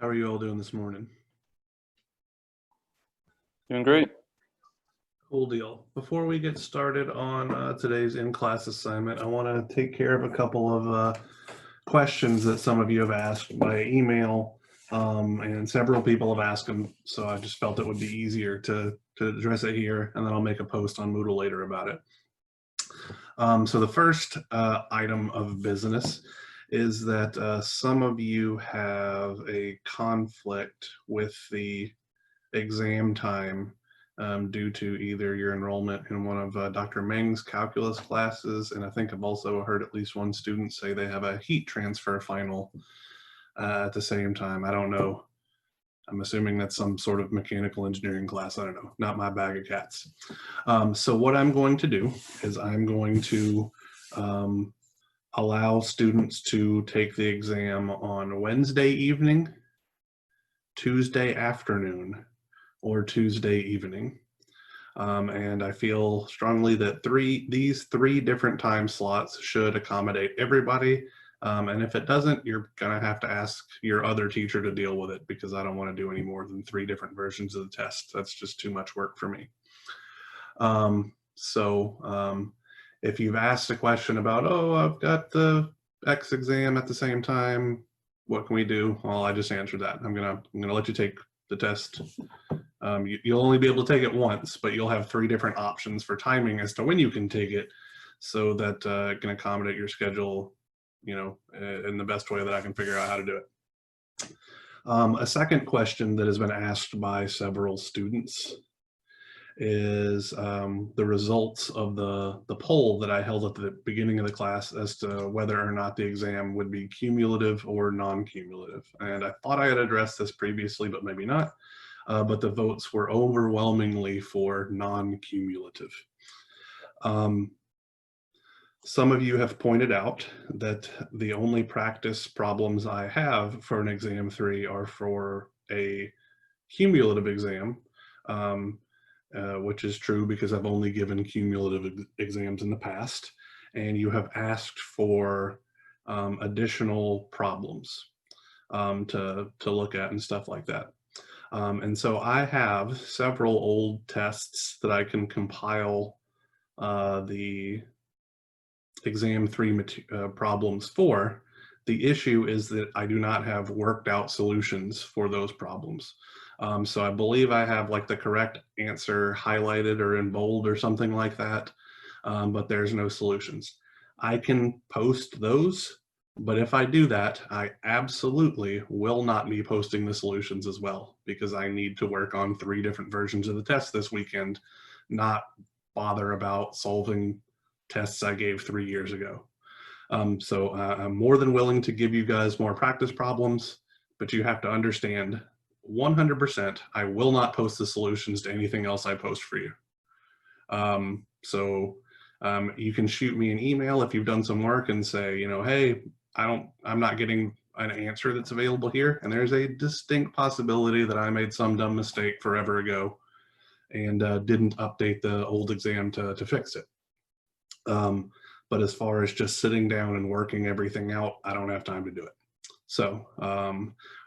How are you all doing this morning? Doing great. Cool deal. Before we get started on today's in-class assignment, I want to take care of a couple of questions that some of you have asked by email, and several people have asked them, so I just felt it would be easier to address it here, and then I'll make a post on Moodle later about it. So the first item of business is that some of you have a conflict with the exam time due to either your enrollment in one of Dr. Meng's calculus classes, and I think I've also heard at least one student say they have a heat transfer final at the same time. I don't know. I'm assuming that's some sort of mechanical engineering class. I don't know, not my bag of cats. So what I'm going to do is I'm going to allow students to take the exam on Wednesday evening, Tuesday afternoon, or Tuesday evening. And I feel strongly that these three different time slots should accommodate everybody. And if it doesn't, you're gonna have to ask your other teacher to deal with it, because I don't want to do any more than 3 different versions of the test. That's just too much work for me. If you've asked a question about, oh, I've got the X exam at the same time, what can we do? Well, I just answered that. I'm gonna let you take the test. You'll only be able to take it once, but you'll have 3 different options for timing as to when you can take it, so that it can accommodate your schedule, you know, in the best way that I can figure out how to do it. A second question that has been asked by several students is the results of the poll that I held at the beginning of the class as to whether or not the exam would be cumulative or non-cumulative. And I thought I had addressed this previously, but maybe not. But the votes were overwhelmingly for non-cumulative. Some of you have pointed out that the only practice problems I have for an exam 3 are for a cumulative exam, which is true because I've only given cumulative exams in the past, and you have asked for additional problems to look at and stuff like that. And so I have several old tests that I can compile the exam 3 problems for. The issue is that I do not have worked out solutions for those problems. So I believe I have like the correct answer highlighted or in bold or something like that, but there's no solutions. I can post those, but if I do that, I absolutely will not be posting the solutions as well, because I need to work on 3 different versions of the test this weekend, not bother about solving tests I gave 3 years ago. So I'm more than willing to give you guys more practice problems, but you have to understand 100% I will not post the solutions to anything else I post for you. You can shoot me an email if you've done some work and say, you know, hey, I'm not getting an answer that's available here, and there's a distinct possibility that I made some dumb mistake forever ago and didn't update the old exam to fix it. But as far as just sitting down and working everything out, I don't have time to do it. So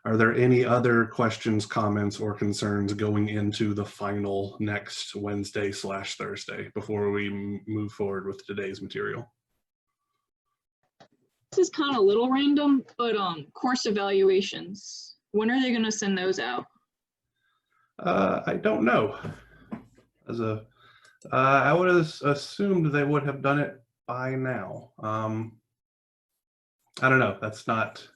are there any other questions, comments, or concerns going into the final next Wednesday/Thursday before we move forward with today's material? This is kind of a little random, but course evaluations, when are they going to send those out? I don't know. I would have assumed they would have done it by now. I don't know. That's not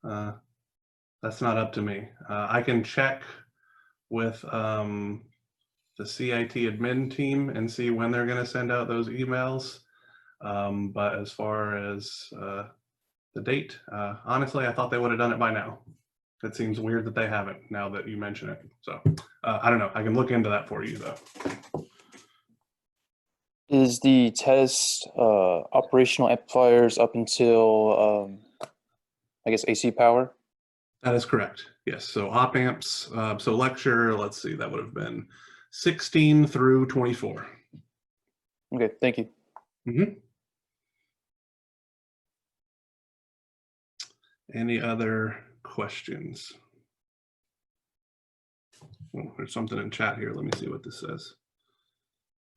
up to me. I can check with the CIT admin team and see when they're going to send out those emails. But as far as the date, honestly, I thought they would have done it by now. It seems weird that they haven't, now that you mention it. So I don't know. I can look into that for you, though. Is the test operational amplifiers up until, I guess, AC power? That is correct. Yes. So op amps, so lecture, let's see, that would have been 16 through 24. Okay, thank you. Mm-hmm. Any other questions? Oh, there's something in chat here. Let me see what this says.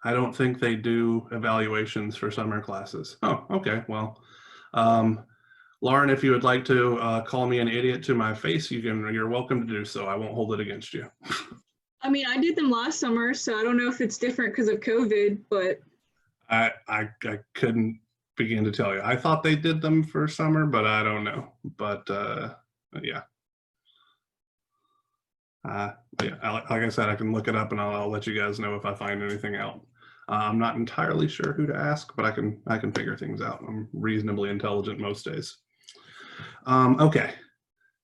I don't think they do evaluations for summer classes. Oh, okay. Well, Lauren, if you would like to call me an idiot to my face, you're welcome to do so. I won't hold it against you. I mean, I did them last summer, so I don't know if it's different because of COVID, but I couldn't begin to tell you. I thought they did them for summer, but I don't know. But yeah. Yeah, like I said, I can look it up and I'll let you guys know if I find anything out. I'm not entirely sure who to ask, but I can figure things out. I'm reasonably intelligent most days. Okay,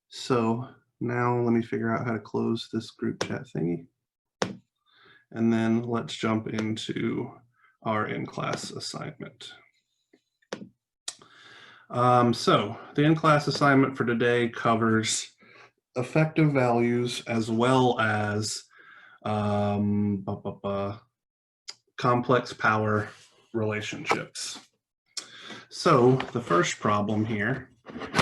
so now let me figure out how to close this group chat thingy. And then let's jump into our in-class assignment. So the in-class assignment for today covers effective values as well as complex power relationships. So the first problem here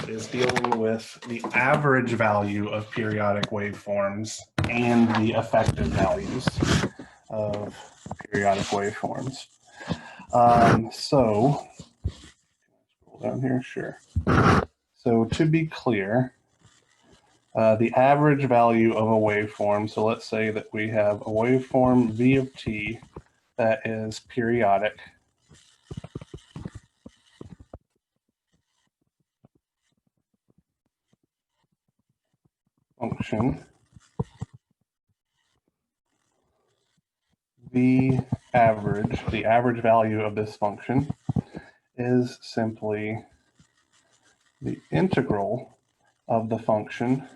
is dealing with the average value of periodic waveforms and the effective values of periodic waveforms. So scroll down here, sure. So to be clear, the average value of a waveform, so let's say that we have a waveform V of t that is periodic. Function V average, the average value of this function is simply the integral of the function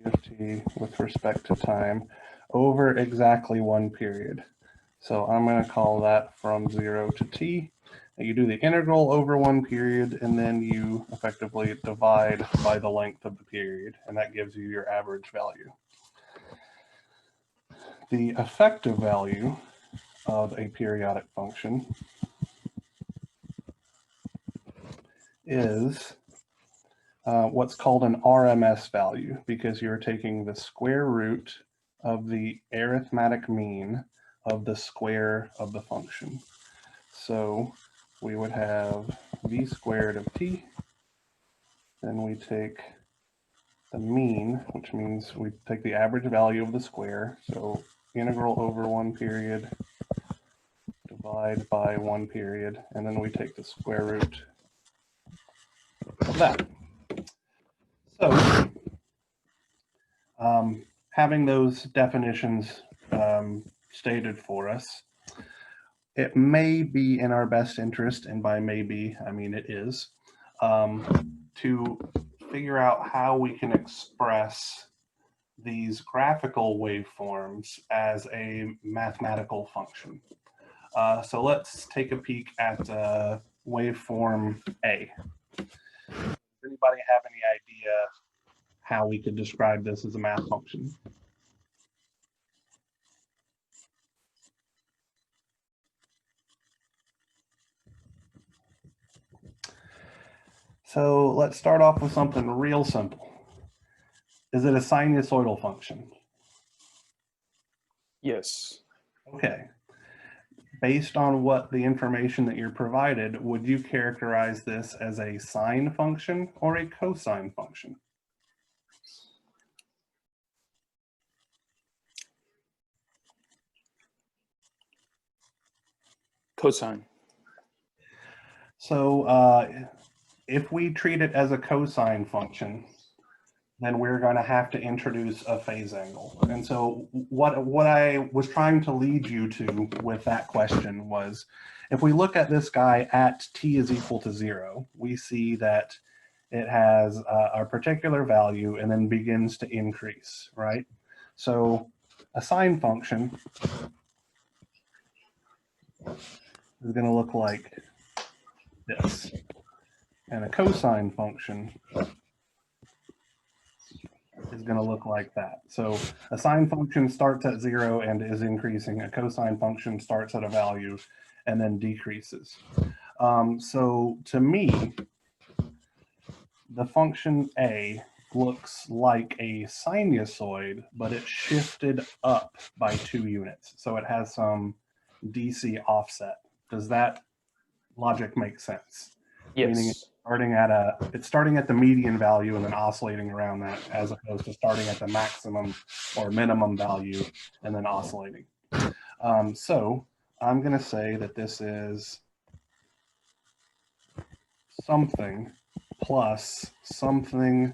V of t with respect to time over exactly one period. So I'm going to call that from 0 to t. You do the integral over one period, and then you effectively divide by the length of the period, and that gives you your average value. The effective value of a periodic function is what's called an RMS value, because you're taking the square root of the arithmetic mean of the square of the function. So we would have v squared of t, then we take the mean, which means we take the average value of the square, so integral over one period, divide by one period, and then we take the square root of that. So having those definitions stated for us, it may be in our best interest, and by maybe, I mean it is, to figure out how we can express these graphical waveforms as a mathematical function. So let's take a peek at waveform A. Does anybody have any idea how we could describe this as a math function? So let's start off with something real simple. Is it a sinusoidal function? Yes. Okay. Based on what the information that you're provided, would you characterize this as a sine function or a cosine function? Cosine. So if we treat it as a cosine function, then we're going to have to introduce a phase angle. And so what I was trying to lead you to with that question was, if we look at this guy at t is equal to 0, we see that it has a particular value and then begins to increase, right? So a sine function is going to look like this, and a cosine function is going to look like that. So a sine function starts at 0 and is increasing. A cosine function starts at a value and then decreases. So to me, the function A looks like a sinusoid, but it shifted up by 2 units. So it has some DC offset. Does that logic make sense? Meaning Yes. it's starting at the median value and then oscillating around that, as opposed to starting at the maximum or minimum value and then oscillating. So I'm going to say that this is something plus something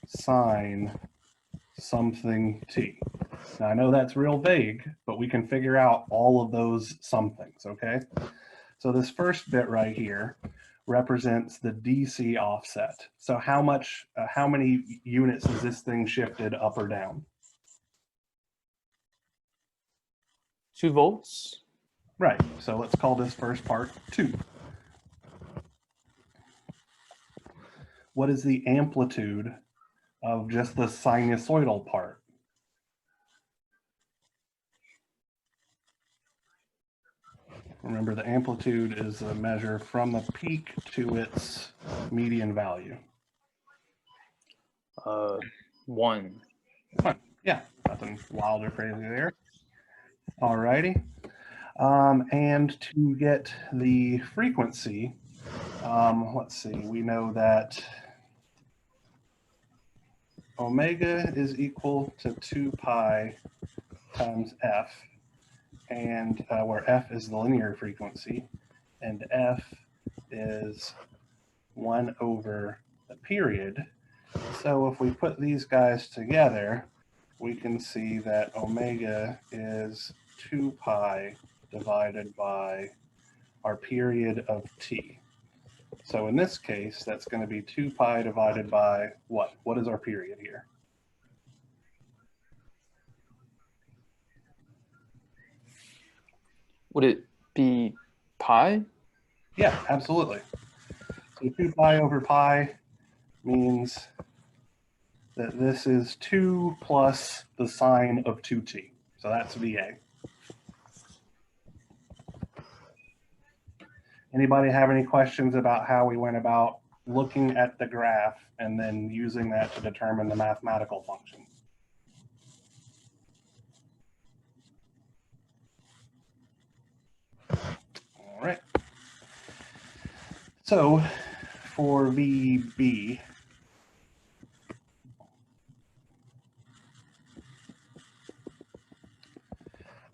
sine something t. Now I know that's real vague, but we can figure out all of those somethings, okay? So this first bit right here represents the DC offset. So how many units is this thing shifted up or down? 2 volts. Right, so let's call this first part 2. What is the amplitude of just the sinusoidal part? Remember, the amplitude is a measure from the peak to its median value. 1. Yeah, nothing wild or crazy there. All righty. And to get the frequency, let's see, we know that omega is equal to 2 pi times f, and where f is the linear frequency, and f is 1 over the period. So if we put these guys together, we can see that omega is 2 pi divided by our period of t. So in this case, that's going to be 2 pi divided by what? What is our period here? Would it be pi? Yeah, absolutely. So 2 pi over pi means that this is 2 plus the sine of 2t. So that's VA. Anybody have any questions about how we went about looking at the graph and then using that to determine the mathematical function? All right. So for VB,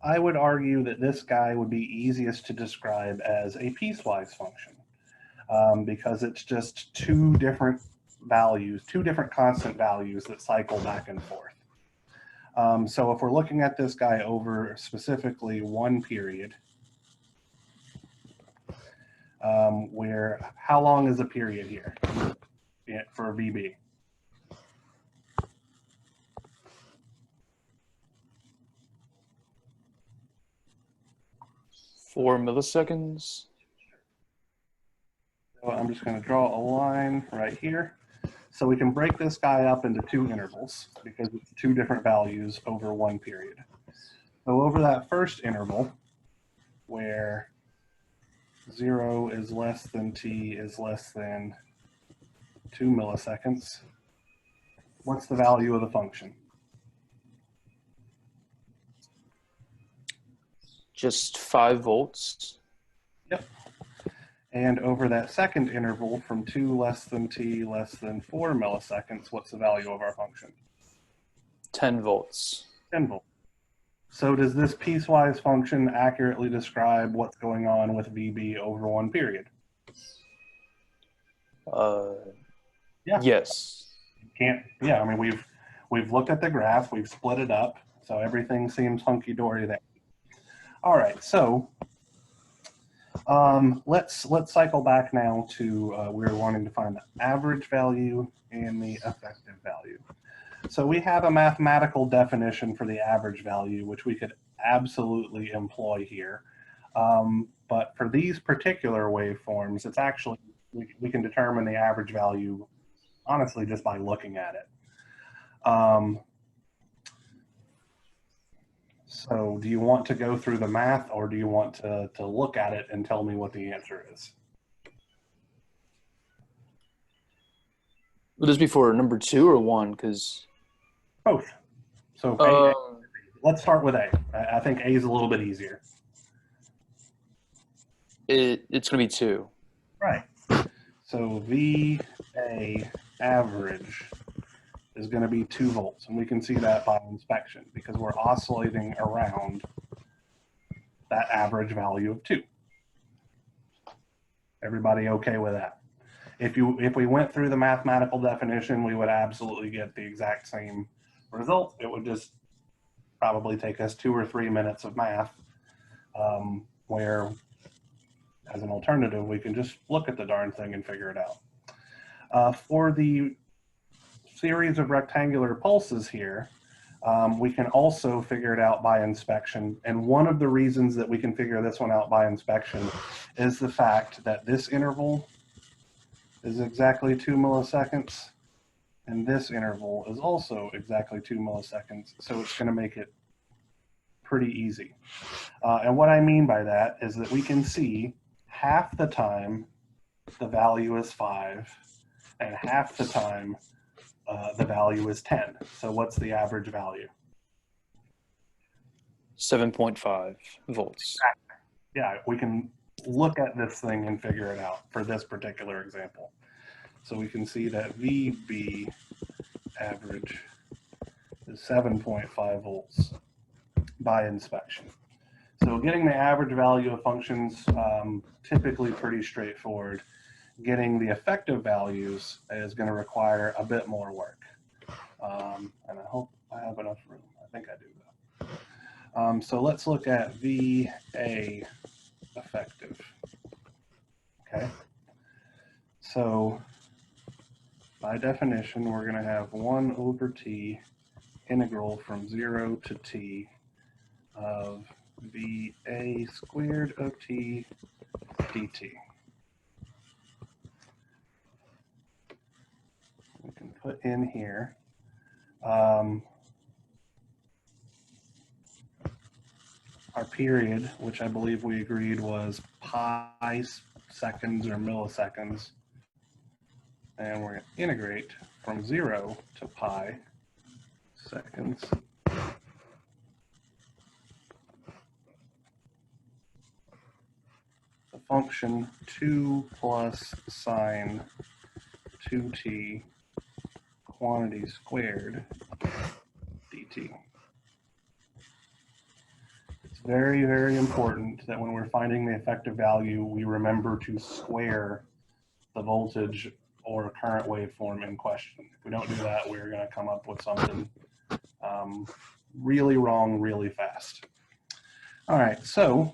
I would argue that this guy would be easiest to describe as a piecewise function because it's just 2 different values, 2 different constant values that cycle back and forth. So if we're looking at this guy over specifically 1 period, where how long is the period here for VB? Four milliseconds. So I'm just going to draw a line right here. So we can break this guy up into 2 intervals because it's 2 different values over 1 period. So over that first interval, where 0 is less than t is less than 2 milliseconds, what's the value of the function? Just 5 volts. Yep. And over that second interval from 2 less than t less than 4 milliseconds, what's the value of our function? 10 volts. 10 volts. So does this piecewise function accurately describe what's going on with VB over 1 period? Yeah. Yes. Yeah, I mean, we've looked at the graph, we've split it up, so everything seems hunky-dory there. All right, so let's cycle back now to we're wanting to find the average value and the effective value. So we have a mathematical definition for the average value, which we could absolutely employ here. But for these particular waveforms, it's actually, we can determine the average value honestly just by looking at it. So do you want to go through the math, or do you want to look at it and tell me what the answer is? Would this be for number 2 or 1? Because Both. So let's start with A. I think A is a little bit easier. it's going to be 2. Right. So VA average is going to be 2 volts, and we can see that by inspection because we're oscillating around that average value of 2. Everybody okay with that? If we went through the mathematical definition, we would absolutely get the exact same result. It would just probably take us 2 or 3 minutes of math, where as an alternative, we can just look at the darn thing and figure it out. For the series of rectangular pulses here, we can also figure it out by inspection. And one of the reasons that we can figure this one out by inspection is the fact that this interval is exactly 2 milliseconds, and this interval is also exactly 2 milliseconds. So it's going to make it pretty easy. And what I mean by that is that we can see half the time the value is 5, and half the time the value is 10. So what's the average value? 7.5 volts. Yeah, we can look at this thing and figure it out for this particular example. So we can see that VB average is 7.5 volts by inspection. So getting the average value of functions, typically pretty straightforward. Getting the effective values is going to require a bit more work. And I hope I have enough room. I think I do though. So let's look at VA effective. Okay. So by definition, we're going to have 1 over t integral from 0 to t of VA squared of t dt. We can put in here our period, which I believe we agreed was pi seconds or milliseconds. And we're going to integrate from 0 to pi seconds. The function 2 plus sine 2t quantity squared dt. It's very, very important that when we're finding the effective value, we remember to square the voltage or current waveform in question. If we don't do that, we're going to come up with something really wrong really fast. All right, so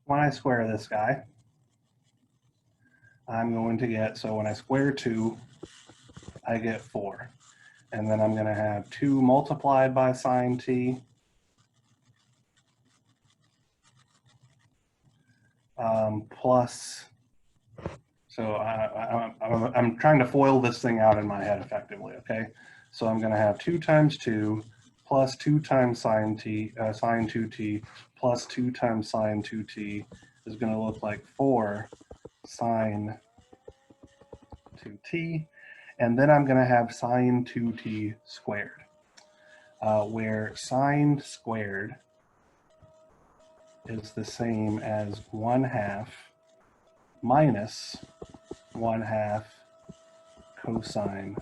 when I square this guy, I'm going to get, so when I square 2, I get 4. And then I'm going to have 2 multiplied by sine t plus, so I'm trying to FOIL this thing out in my head effectively, okay? So I'm going to have 2 times 2 plus 2 times sine t, sine 2t plus 2 times sine 2t is going to look like 4 sine 2t. And then I'm going to have sine 2t squared, where sine squared is the same as 1/2 minus 1/2 cosine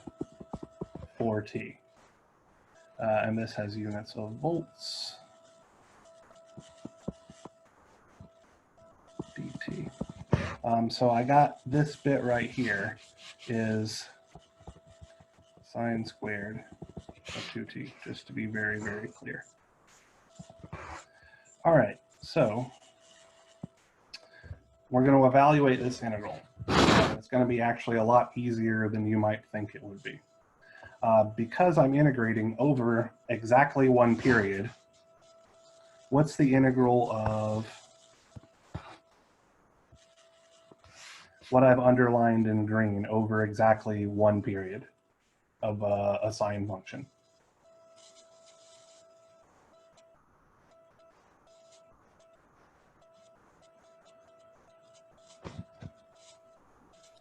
4t. And this has units of volts dt. So I got this bit right here is sine squared of 2t, just to be very, very clear. All right, so we're going to evaluate this integral. It's going to be actually a lot easier than you might think it would be. Because I'm integrating over exactly 1 period, what's the integral of what I've underlined in green over exactly 1 period of a sine function?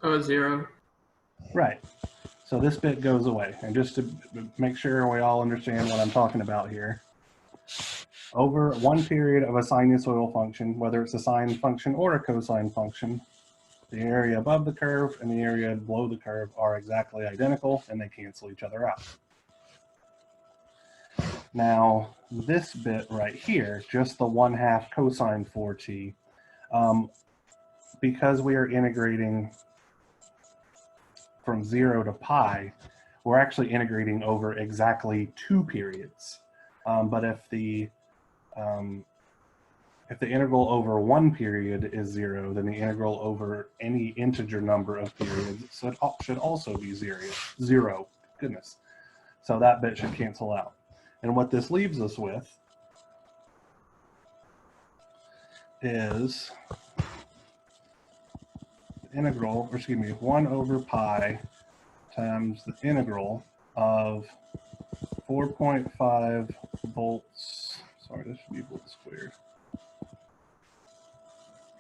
0. Right. So this bit goes away. And just to make sure we all understand what I'm talking about here, over one period of a sinusoidal function, whether it's a sine function or a cosine function, the area above the curve and the area below the curve are exactly identical and they cancel each other out. Now, this bit right here, just the 1/2 cosine 4t, because we are integrating from 0 to pi, we're actually integrating over exactly 2 periods. But if the integral over 1 period is 0, then the integral over any integer number of periods should also be 0. Goodness. So that bit should cancel out. And what this leaves us with is the integral, or excuse me, 1 over pi times the integral of 4.5 volts, sorry, this should be volts squared,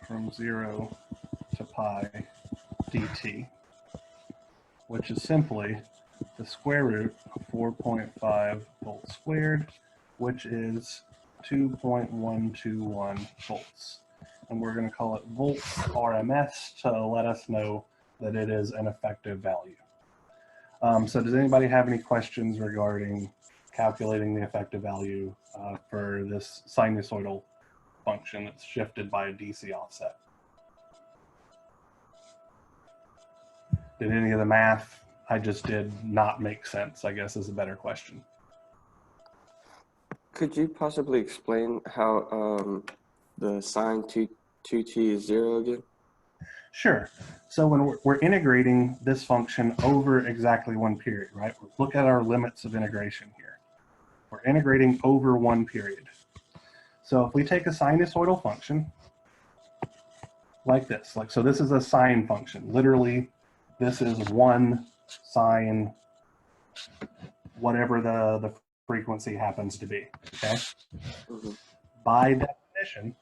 from 0 to pi dt, which is simply the square root of 4.5 volts squared, which is 2.121 volts. And we're going to call it volts RMS to let us know that it is an effective value. So does anybody have any questions regarding calculating the effective value for this sinusoidal function that's shifted by a DC offset? Did any of the math I just did not make sense, I guess is a better question. Could you possibly explain how the sine 2t is 0 again? Sure. So when we're integrating this function over exactly 1 period, right? Look at our limits of integration here. We're integrating over 1 period. So if we take a sinusoidal function like this, so this is a sine function. Literally, this is 1 sine, whatever the frequency happens to be, okay? Mm-hmm. By definition,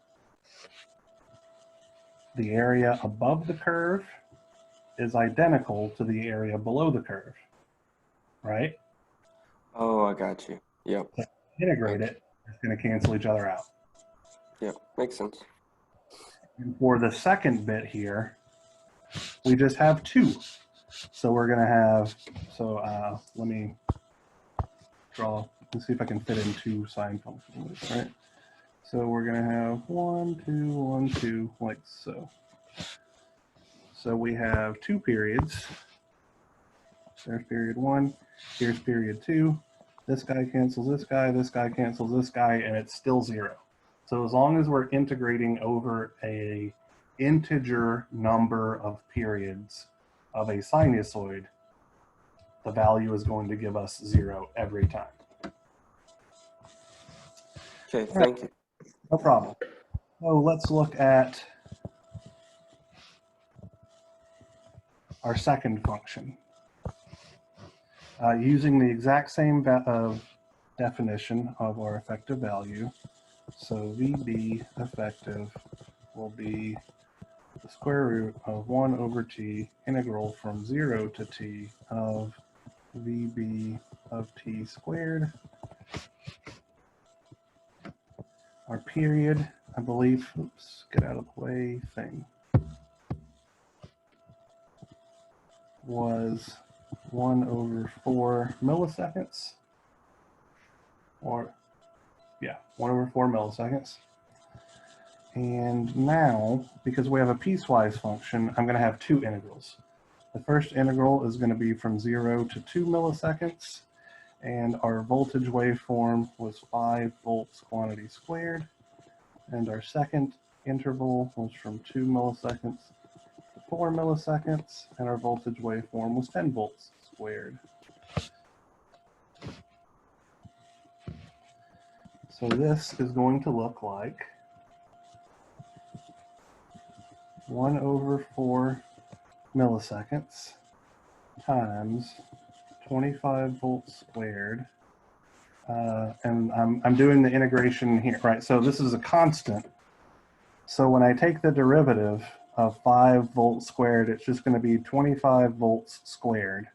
the area above the curve is identical to the area below the curve, right? Oh, I got you. Yep. So integrate it, it's going to cancel each other out. Yep, makes sense. And for the second bit here, we just have 2. So we're going to have, let me draw, let's see if I can fit in 2 sine functions, right? So we're going to have 1, 2, 1, 2, like so. So we have 2 periods. There's period 1, here's period 2. This guy cancels this guy cancels this guy, and it's still 0. So as long as we're integrating over a integer number of periods of a sinusoid, the value is going to give us 0 every time. Okay, thank you. No problem. So let's look at our second function. Using the exact same definition of our effective value. So VB effective will be the square root of 1 over t integral from 0 to t of VB of t squared. Our period, I believe, oops, get out of the way thing, was 1 over 4 milliseconds, or yeah, 1 over 4 milliseconds. And now, because we have a piecewise function, I'm going to have 2 integrals. The first integral is going to be from 0 to 2 milliseconds, and our voltage waveform was 5 volts quantity squared. And our second interval was from 2 milliseconds to 4 milliseconds, and our voltage waveform was 10 volts squared. So this is going to look like 1 over 4 milliseconds times 25 volts squared. And I'm doing the integration here, right? So this is a constant. So when I take the derivative of 5 volts squared, it's just going to be 25 volts squared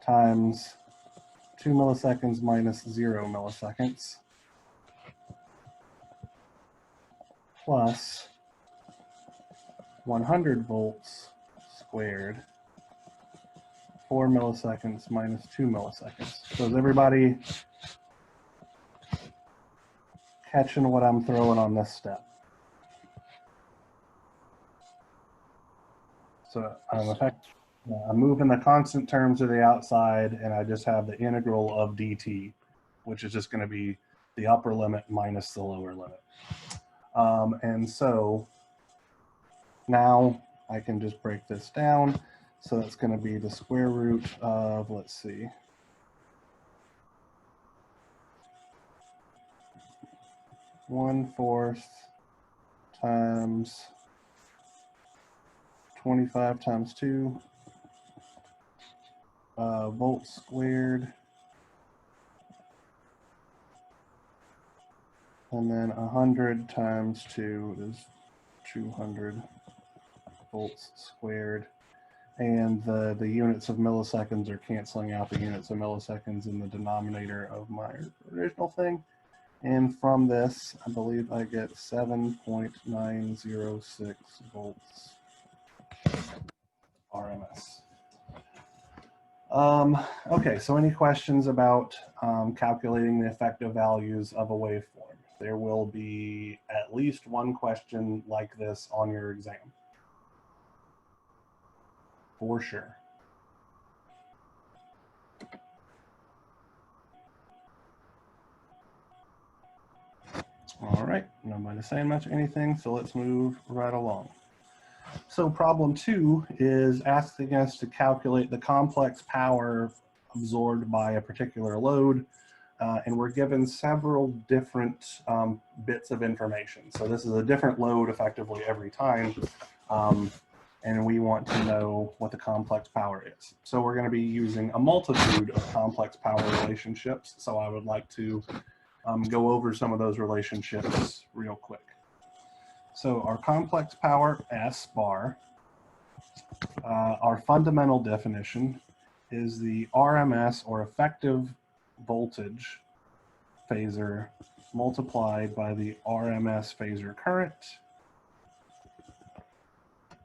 times 2 milliseconds minus 0 milliseconds plus 100 volts squared 4 milliseconds minus 2 milliseconds. So is everybody catching what I'm throwing on this step? So I'm moving the constant term to the outside, and I just have the integral of dt, which is just going to be the upper limit minus the lower limit. And so now I can just break this down. So that's going to be the square root of, let's see, 1/4 times 25 times 2 volts squared, and then 100 times 2 is 200 volts squared. And the units of milliseconds are canceling out the units of milliseconds in the denominator of my original thing. And from this, I believe I get 7.906 volts RMS. Okay, so any questions about calculating the effective values of a waveform? There will be at least one question like this on your exam, for sure. All right, nobody saying much anything, so let's move right along. So problem 2 is asking us to calculate the complex power absorbed by a particular load, and we're given several different bits of information. So this is a different load effectively every time, and we want to know what the complex power is. So we're going to be using a multitude of complex power relationships, so I would like to go over some of those relationships real quick. So our complex power, S bar, our fundamental definition is the RMS, or effective voltage phasor, multiplied by the RMS phasor current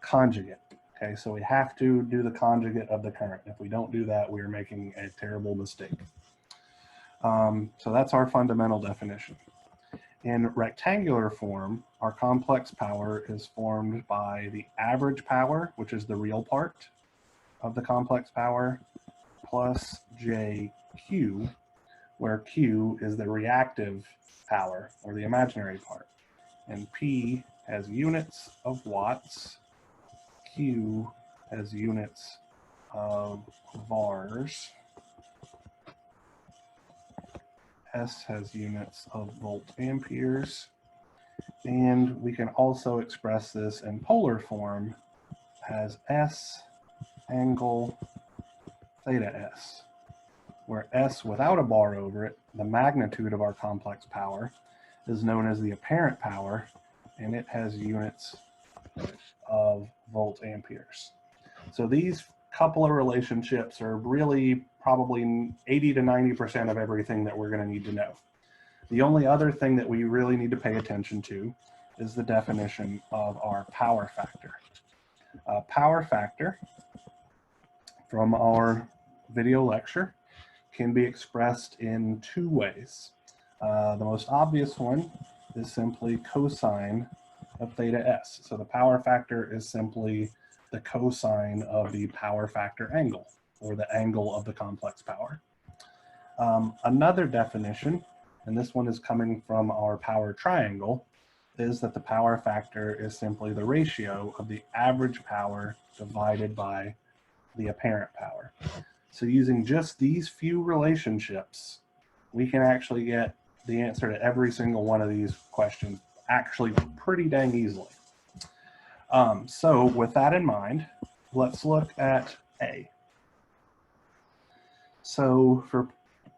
conjugate. Okay, so we have to do the conjugate of the current. If we don't do that, we're making a terrible mistake. So that's our fundamental definition. In rectangular form, our complex power is formed by the average power, which is the real part of the complex power, plus JQ, where Q is the reactive power, or the imaginary part. And P has units of watts, Q has units of vars, S has units of volt amperes, and we can also express this in polar form as S angle theta S, where S without a bar over it, the magnitude of our complex power, is known as the apparent power, and it has units of volt amperes. So these couple of relationships are really probably 80 to 90% of everything that we're going to need to know. The only other thing that we really need to pay attention to is the definition of our power factor. Power factor, from our video lecture, can be expressed in 2 ways. The most obvious one is simply cosine of theta S. So the power factor is simply the cosine of the power factor angle, or the angle of the complex power. Another definition, and this one is coming from our power triangle, is that the power factor is simply the ratio of the average power divided by the apparent power. So using just these few relationships, we can actually get the answer to every single one of these questions actually pretty dang easily. So with that in mind, let's look at A. So for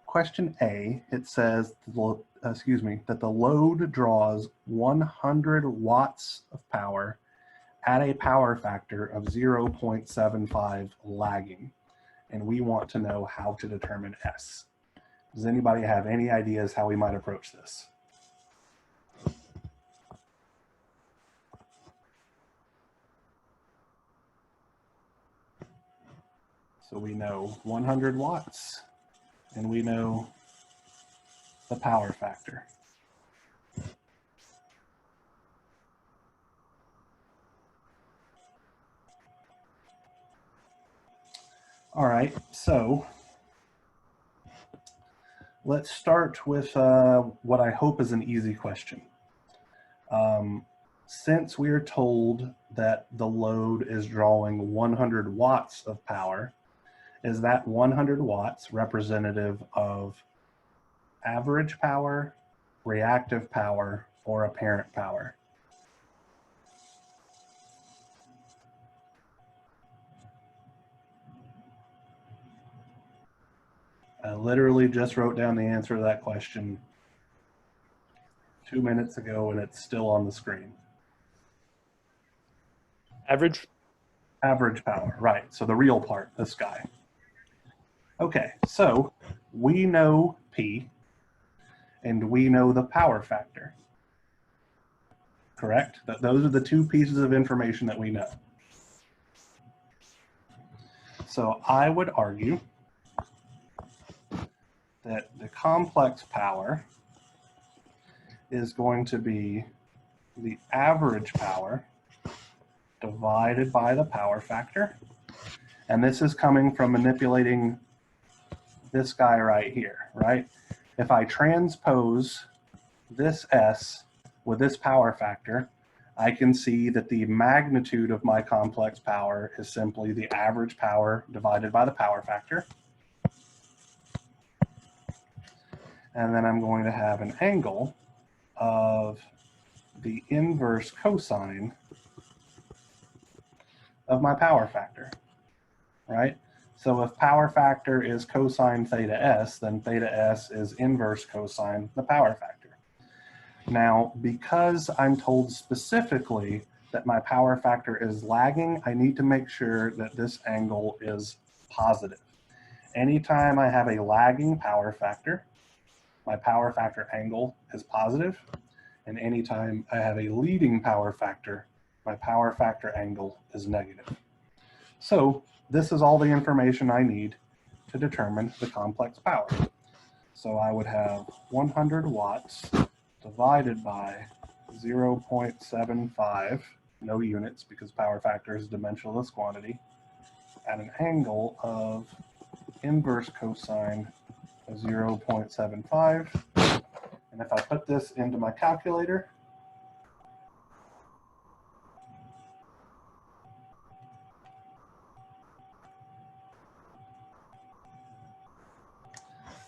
question A, it says, that the load draws 100 watts of power at a power factor of 0.75 lagging. And we want to know how to determine S. Does anybody have any ideas how we might approach this? So we know 100 watts, and we know the power factor. All right, so let's start with what I hope is an easy question. Since we're told that the load is drawing 100 watts of power, is that 100 watts representative of average power, reactive power, or apparent power? I literally just wrote down the answer to that question 2 minutes ago, and it's still on the screen. Average? Average power, right. So the real part, this guy. Okay, so we know P, and we know the power factor. Correct? Those are the two pieces of information that we know. So I would argue that the complex power is going to be the average power divided by the power factor. And this is coming from manipulating this guy right here, right? If I transpose this S with this power factor, I can see that the magnitude of my complex power is simply the average power divided by the power factor. And then I'm going to have an angle of the inverse cosine of my power factor, right? So if power factor is cosine theta S, then theta S is inverse cosine the power factor. Now, because I'm told specifically that my power factor is lagging, I need to make sure that this angle is positive. Anytime I have a lagging power factor, my power factor angle is positive, and anytime I have a leading power factor, my power factor angle is negative. So this is all the information I need to determine the complex power. So I would have 100 watts divided by 0.75, no units because power factor is a dimensionless quantity, at an angle of inverse cosine of 0.75. And if I put this into my calculator,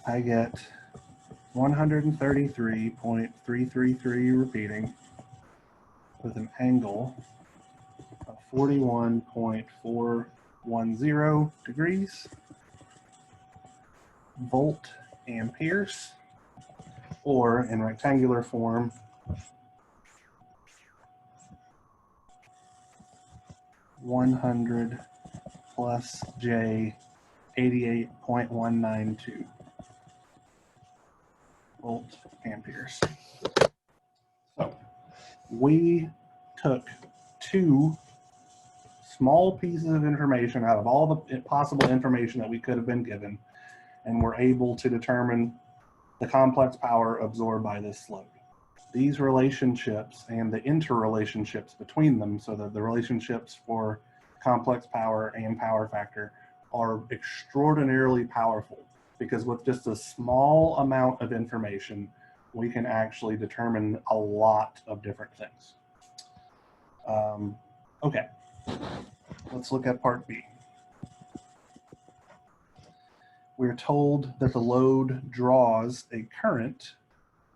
I get 133.333 repeating with an angle of 41.410 degrees, volt amperes, or in rectangular form, 100 plus J 88.192 volt amperes. So we took two small pieces of information out of all the possible information that we could have been given, and were able to determine the complex power absorbed by this load. These relationships and the interrelationships between them, so that the relationships for complex power and power factor are extraordinarily powerful, because with just a small amount of information, we can actually determine a lot of different things. Okay, let's look at part B. We're told that the load draws a current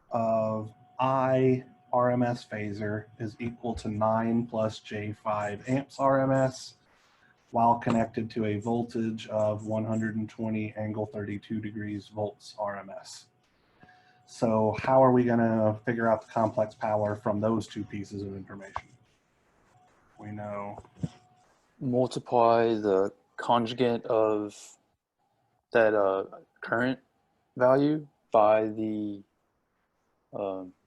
of I RMS phasor is equal to 9 plus J5 amps RMS, while connected to a voltage of 120 angle 32 degrees volts RMS. So how are we going to figure out the complex power from those two pieces of information? we know Multiply the conjugate of that current value by the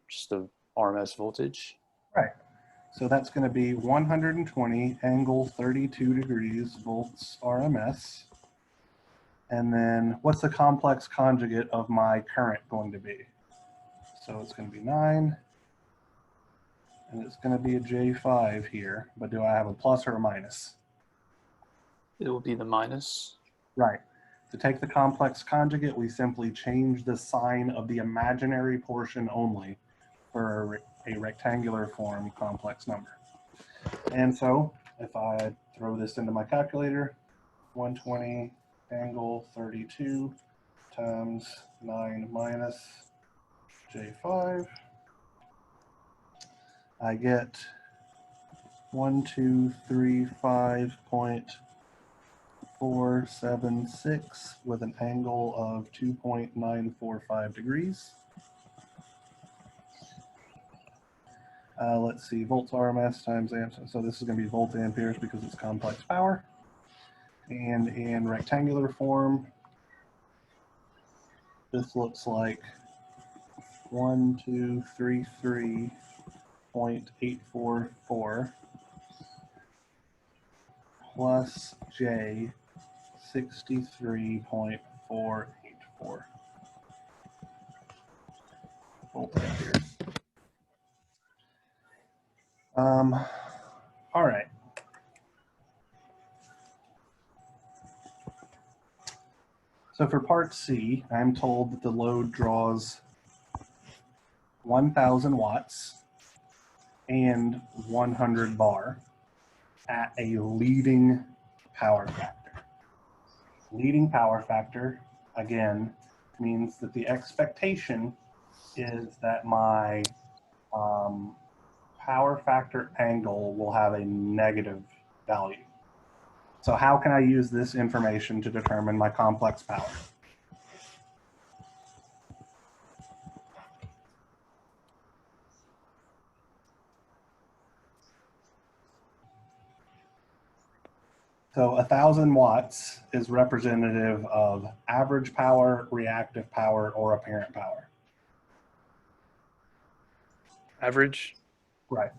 just the RMS voltage. right. So that's going to be 120 angle 32 degrees volts RMS. And then what's the complex conjugate of my current going to be? So it's going to be 9. And it's going to be a J5 here. But do I have a plus or a minus? It will be the minus. Right. To take the complex conjugate, we simply change the sign of the imaginary portion only for a rectangular form complex number. And so if I throw this into my calculator, 120 angle 32 times 9 minus J5, I get 1235.476 with an angle of 2.945 degrees. Let's see, volts RMS times amps. So this is going to be volt amperes because it's complex power. And in rectangular form, this looks like 1233.844 plus J 63.484 volt amperes. All right. So for part C, I'm told that the load draws 1,000 watts and 100 bar at a leading power factor. Leading power factor, again, means that the expectation is that my power factor angle will have a negative value. So how can I use this information to determine my complex power? So 1,000 watts is representative of average power, reactive power, or apparent power. Average. Right.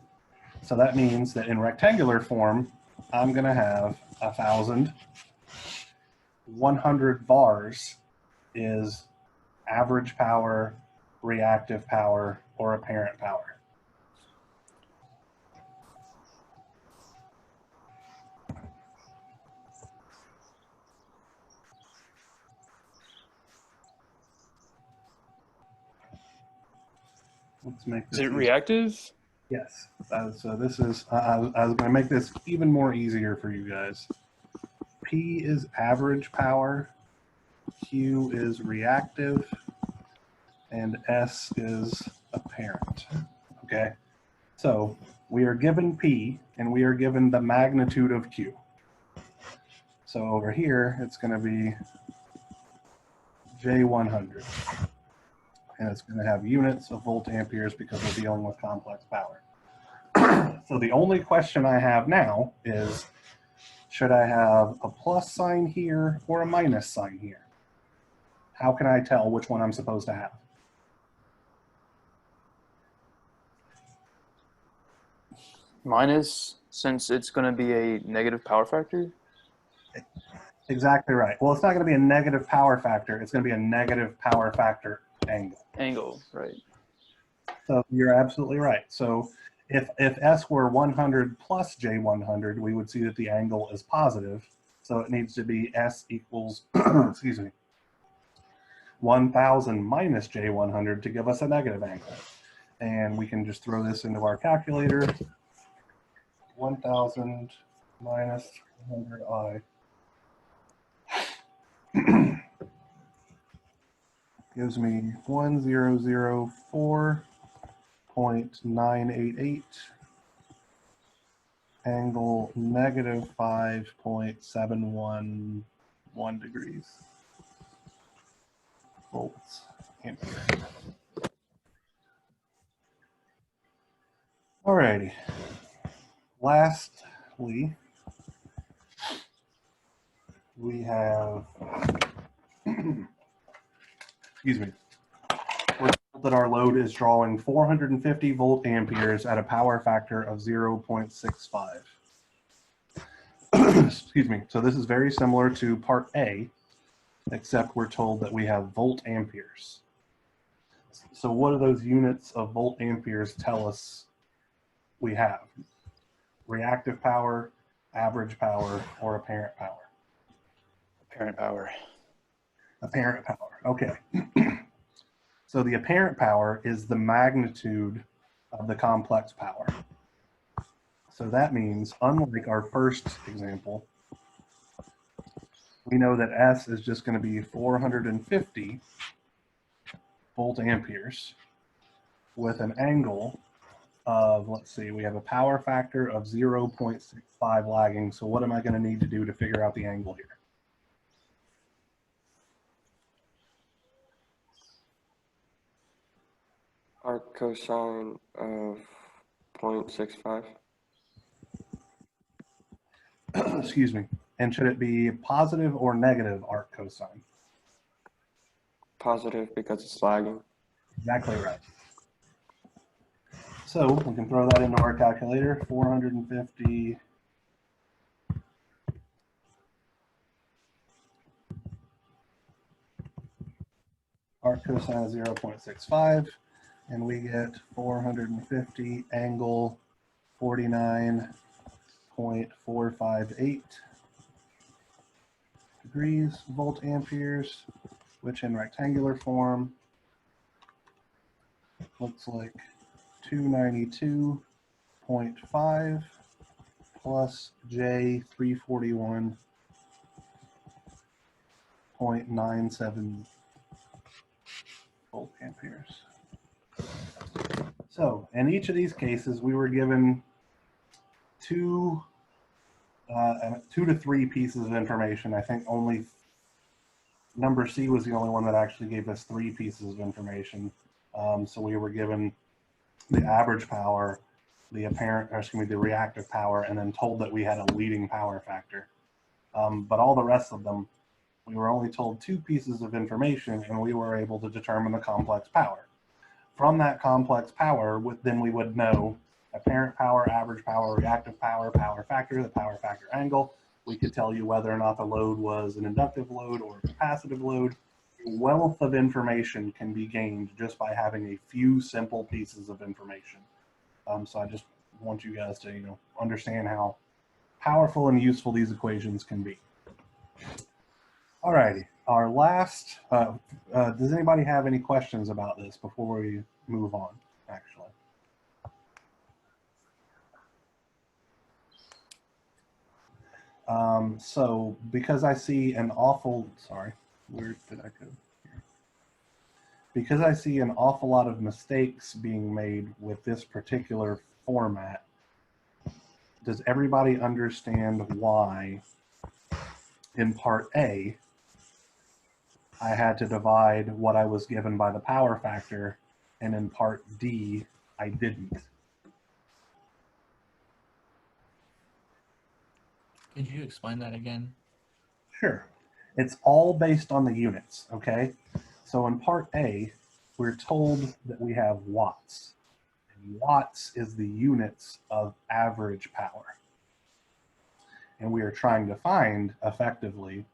So that means that in rectangular form, I'm going to have 1,000. 100 bars is average power, reactive power, or apparent power. Let's make this Is it easy. reactive? Yes. So this is, I was going to make this even more easier for you guys. P is average power, Q is reactive, and S is apparent. Okay. So we are given P and we are given the magnitude of Q. So over here, it's going to be J100. And it's going to have units of volt amperes because we're dealing with complex power. So the only question I have now is, should I have a plus sign here or a minus sign here? How can I tell which one I'm supposed to have? Minus, since it's going to be a negative power factor? Exactly right. Well, it's not going to be a negative power factor. It's going to be a negative power factor angle. Angle, right. So you're absolutely right. So if S were 100 plus J100, we would see that the angle is positive. So it needs to be S equals, excuse me, 1,000 minus J100 to give us a negative angle. And we can just throw this into our calculator. 1,000 minus 100i gives me 1004.988 angle negative 5.711 degrees volts ampere. Alrighty. lastly, we have, excuse me, we're told that our load is drawing 450 volt amperes at a power factor of 0.65. Excuse me. So this is very similar to part A, except we're told that we have volt amperes. So what do those units of volt amperes tell us we have? Reactive power, average power, or apparent power? Apparent power. Apparent power. Okay. So the apparent power is the magnitude of the complex power. So that means, unlike our first example, we know that S is just going to be 450 volt amperes with an angle of, let's see, we have a power factor of 0.65 lagging. So what am I going to need to do to figure out the angle here? Arc cosine of 0.65. Excuse me. And should it be positive or negative arc cosine? Positive because it's lagging. Exactly right. So we can throw that into our calculator, 450 arc cosine of 0.65, and we get 450 angle 49.458 degrees volt amperes, which in rectangular form looks like 292.5 plus J 341.97 volt amperes. So in each of these cases, we were given two to three pieces of information. I think only number C was the only one that actually gave us three pieces of information. So we were given the average power, the apparent, or excuse me, the reactive power, and then told that we had a leading power factor. But all the rest of them, we were only told two pieces of information, and we were able to determine the complex power. From that complex power, then we would know apparent power, average power, reactive power, power factor, the power factor angle. We could tell you whether or not the load was an inductive load or a capacitive load. A wealth of information can be gained just by having a few simple pieces of information. So I just want you guys to, understand how powerful and useful these equations can be. All righty, our last, does anybody have any questions about this before we move on, actually? So because I see an awful, sorry, where did I go here? Because I see an awful lot of mistakes being made with this particular format, does everybody understand why in part A, I had to divide what I was given by the power factor, and in part D, I didn't? Could you explain that again? Sure. It's all based on the units, okay? So in part A, we're told that we have watts. And watts is the units of average power. And we are trying to find, effectively,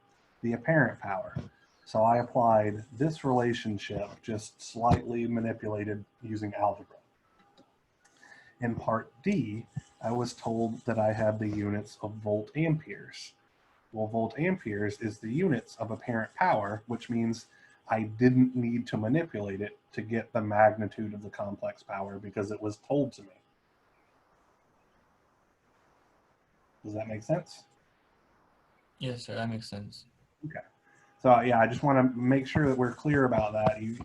the apparent power. So I applied this relationship, just slightly manipulated using algebra. In part D, I was told that I had the units of volt amperes. Well, volt amperes is the units of apparent power, which means I didn't need to manipulate it to get the magnitude of the complex power because it was told to me. Does that make sense? Yes, sir, that makes sense. Okay. So yeah, I just want to make sure that we're clear about that. You've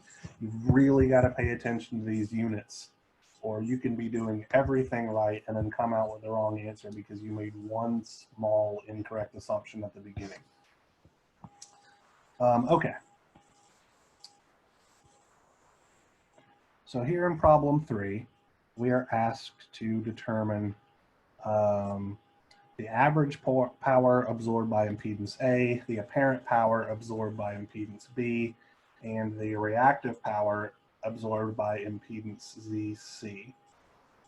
really got to pay attention to these units, or you can be doing everything right and then come out with the wrong answer because you made one small incorrect assumption at the beginning. Okay. So here in problem 3, we are asked to determine the average power absorbed by impedance A, the apparent power absorbed by impedance B, and the reactive power absorbed by impedance ZC.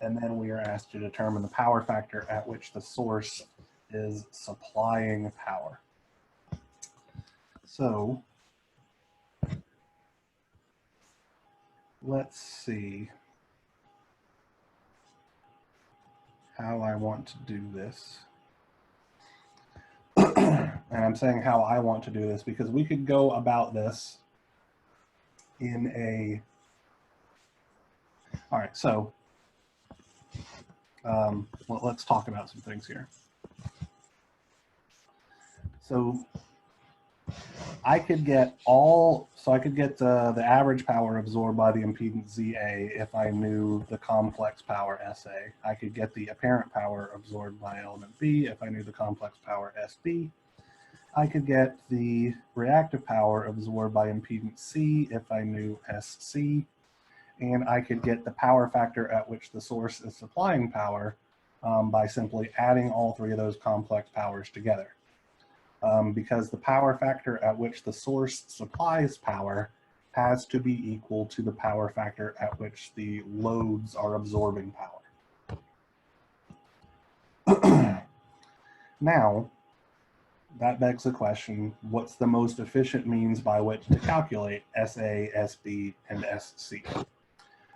And then we are asked to determine the power factor at which the source is supplying power. So let's see how I want to do this. And I'm saying how I want to do this because we could go about this in a, all right, so well, let's talk about some things here. So I could get the average power absorbed by the impedance ZA if I knew the complex power SA. I could get the apparent power absorbed by element B if I knew the complex power SB. I could get the reactive power absorbed by impedance C if I knew SC. And I could get the power factor at which the source is supplying power by simply adding all three of those complex powers together. Because the power factor at which the source supplies power has to be equal to the power factor at which the loads are absorbing power. Now, that begs the question, what's the most efficient means by which to calculate SA, SB, and SC?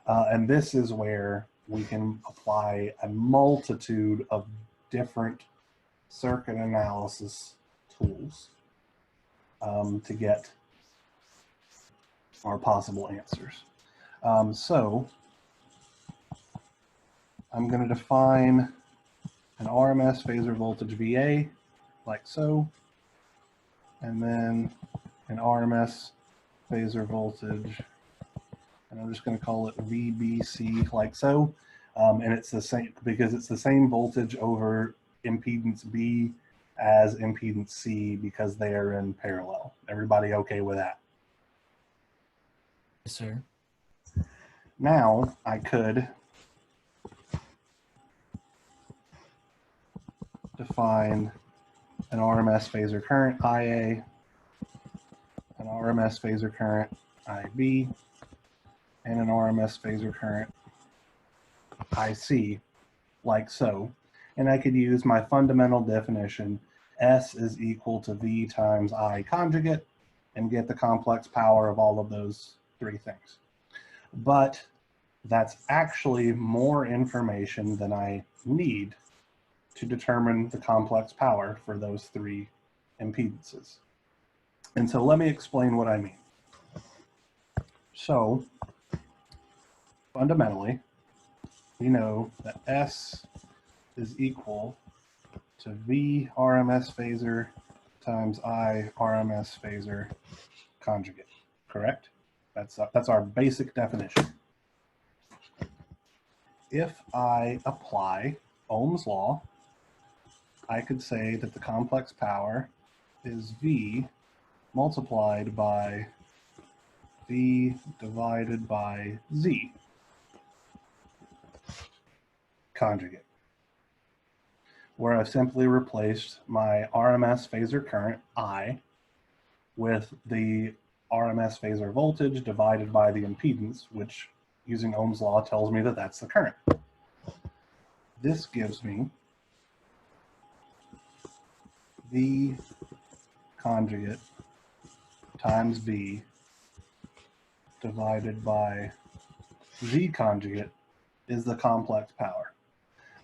And this is where we can apply a multitude of different circuit analysis tools to get our possible answers. So I'm going to define an RMS phasor voltage VA like so, and then an RMS phasor voltage, and I'm just going to call it VBC like so, and it's the same because it's the same voltage over impedance B as impedance C because they are in parallel. Everybody okay with that? Yes, sir. Now I could define an RMS phasor current IA, an RMS phasor current IB, and an RMS phasor current IC like so. And I could use my fundamental definition, S is equal to V times I conjugate, and get the complex power of all of those three things. But that's actually more information than I need to determine the complex power for those three impedances. And so let me explain what I mean. So fundamentally, we know that S is equal to V RMS phasor times I RMS phasor conjugate, correct? That's our basic definition. If I apply Ohm's law, I could say that the complex power is V multiplied by V divided by Z conjugate, where I've simply replaced my RMS phasor current, I, with the RMS phasor voltage divided by the impedance, which using Ohm's law tells me that that's the current. This gives me V conjugate times V divided by Z conjugate is the complex power.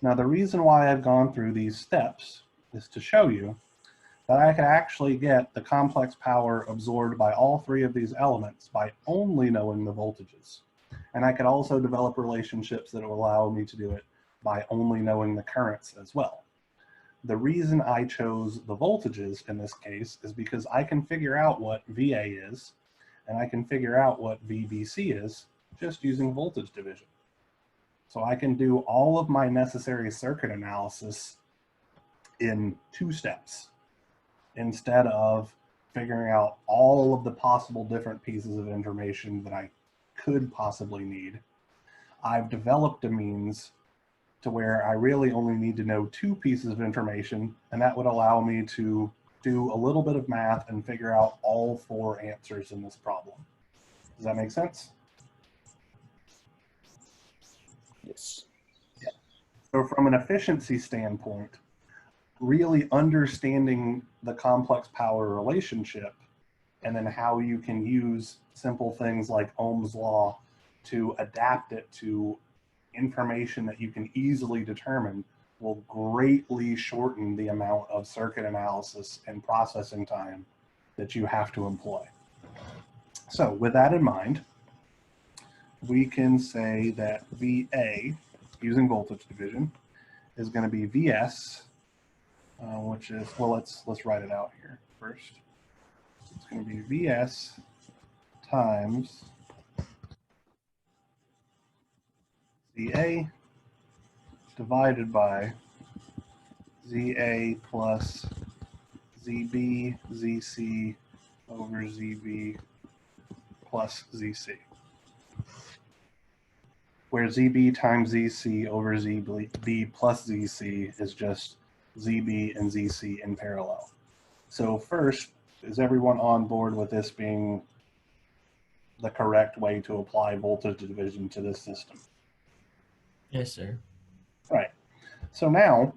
Now, the reason why I've gone through these steps is to show you that I can actually get the complex power absorbed by all three of these elements by only knowing the voltages. And I could also develop relationships that will allow me to do it by only knowing the currents as well. The reason I chose the voltages in this case is because I can figure out what VA is, and I can figure out what VBC is just using voltage division. So I can do all of my necessary circuit analysis in 2 steps instead of figuring out all of the possible different pieces of information that I could possibly need. I've developed a means to where I really only need to know 2 pieces of information, and that would allow me to do a little bit of math and figure out all 4 answers in this problem. Does that make sense? Yes. So from an efficiency standpoint, really understanding the complex power relationship and then how you can use simple things like Ohm's law to adapt it to information that you can easily determine will greatly shorten the amount of circuit analysis and processing time that you have to employ. So with that in mind, we can say that VA, using voltage division, is going to be VS, which is, well, let's write it out here first. It's going to be VS times ZA divided by ZA plus ZB ZC over ZB plus ZC, where ZB times ZC over ZB plus ZC is just ZB and ZC in parallel. So first, is everyone on board with this being the correct way to apply voltage division to this system? Yes, sir. Right. So now,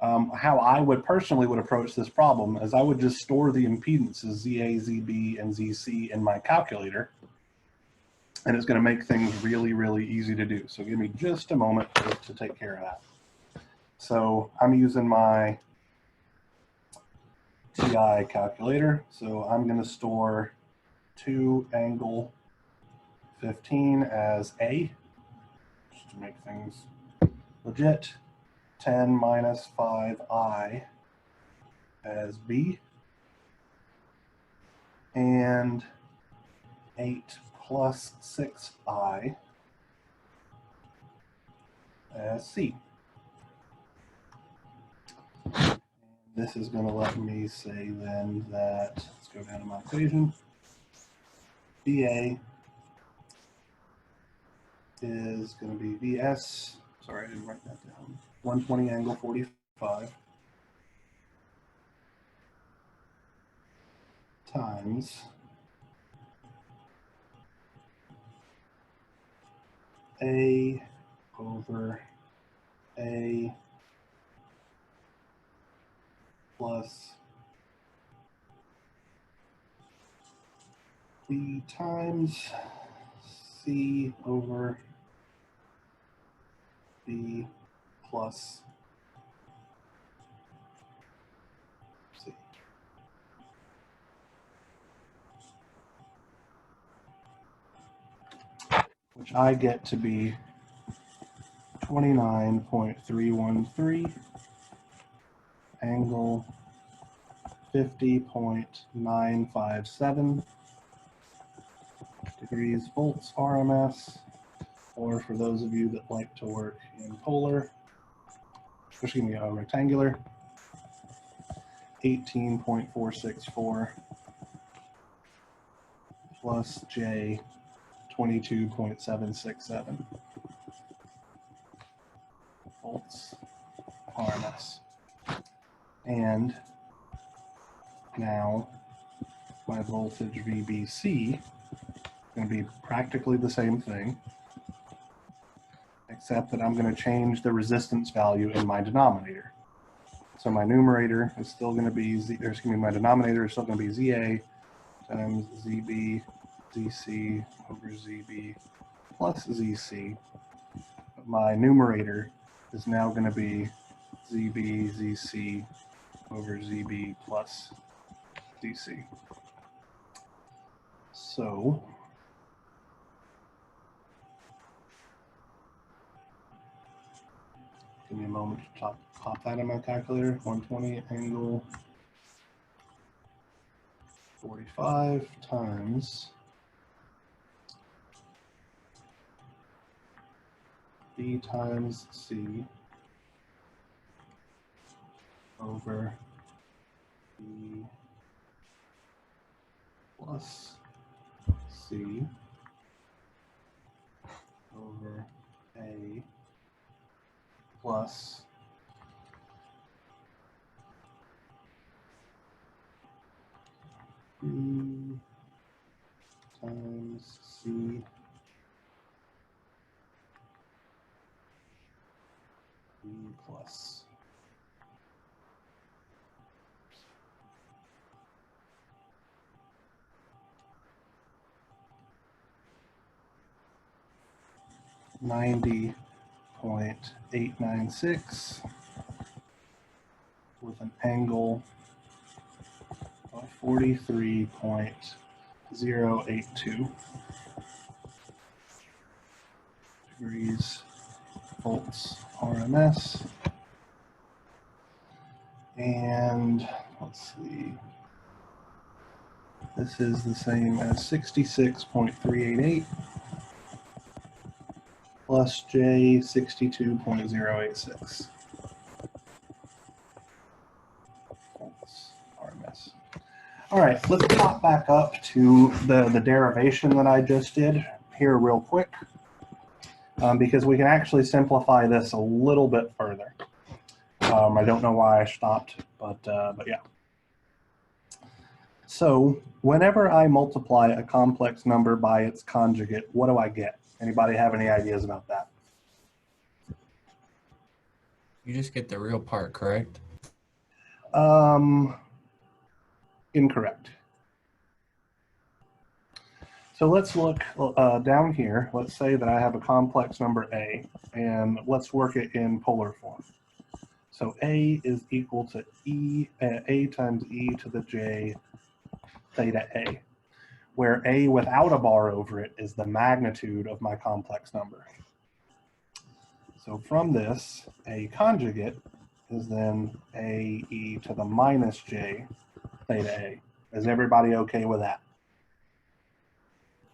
how I would personally approach this problem is I would just store the impedances ZA, ZB, and ZC in my calculator, and it's going to make things really, really easy to do. So give me just a moment to take care of that. So I'm using my TI calculator. So I'm going to store 2 angle 15 as A, just to make things legit. 10 minus 5I as B, and 8 plus 6I as C. And this is going to let me say then that, let's go down to my equation, VA is going to be VS, sorry I didn't write that down, 120 angle 45 times A over A plus B times C over B plus C. Which I get to be 29.313 angle 50.957 degrees volts RMS, or for those of you that like to work in polar, excuse me, rectangular, 18.464 plus J 22.767 volts RMS. And now my voltage VBC is going to be practically the same thing, except that I'm going to change the resistance value in my denominator. So my numerator is still going to be my denominator is still going to be ZA times ZB ZC over ZB plus ZC. But my numerator is now going to be ZB ZC over ZB plus ZC. So give me a moment to pop that in my calculator. 120 angle 45 times B times C over B plus C over A plus B times C B plus 90.896 with an angle of 43.082 degrees volts RMS. And let's see, this is the same as 66.388 plus J 62.086 volts RMS. All right, let's pop back up to the derivation that I just did here real quick, because we can actually simplify this a little bit further. I don't know why I stopped, but yeah. So whenever I multiply a complex number by its conjugate, what do I get? Anybody have any ideas about that? You just get the real part, correct? Incorrect. So let's look down here. Let's say that I have a complex number A, and let's work it in polar form. So A is equal to A times e to the j theta A, where A without a bar over it is the magnitude of my complex number. So from this, A conjugate is then A e to the minus j theta A. Is everybody okay with that?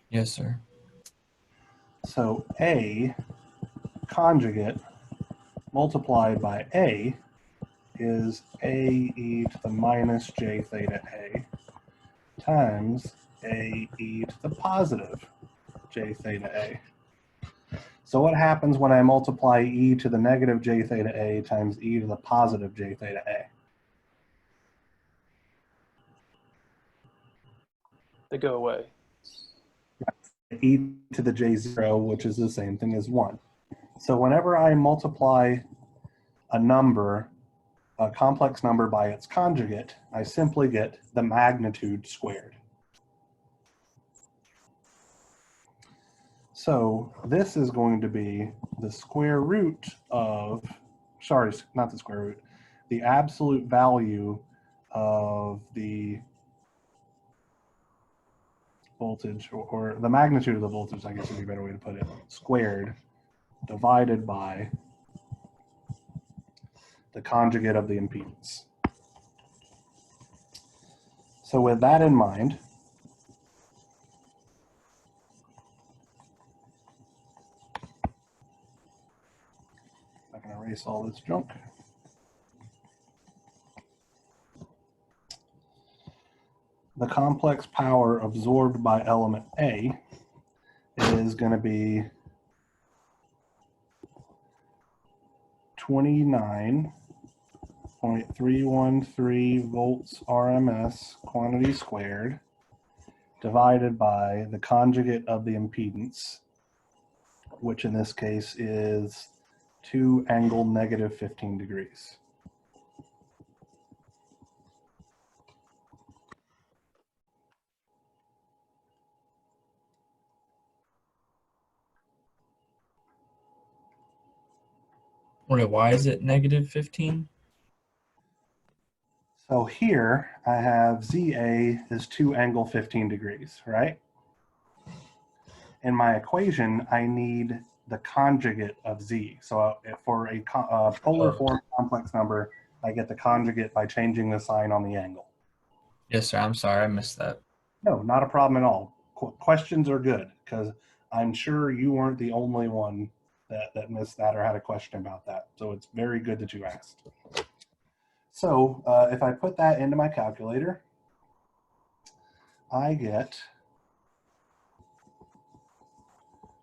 Yes, sir. So A conjugate multiplied by A is A e to the minus j theta A times A e to the positive j theta A. So what happens when I multiply e to the negative j theta A times e to the positive j theta A? They go away. E to the j0, which is the same thing as 1. So whenever I multiply a number, a complex number by its conjugate, I simply get the magnitude squared. So this is going to be the square root of, sorry, not the square root, the absolute value of the voltage, or the magnitude of the voltage, I guess would be a better way to put it, squared, divided by the conjugate of the impedance. So with that in mind, I'm going to erase all this junk. The complex power absorbed by element A is going to be 29.313 volts RMS quantity squared divided by the conjugate of the impedance, which in this case is 2 angle negative 15 degrees. Wait, why is it negative 15? So here I have ZA is 2 angle 15 degrees, right? In my equation, I need the conjugate of Z. So for a polar form complex number, I get the conjugate by changing the sign on the angle. Yes, sir. I'm sorry, I missed that. No, not a problem at all. Questions are good, because I'm sure you weren't the only one that missed that or had a question about that. So it's very good that you asked. So if I put that into my calculator, I get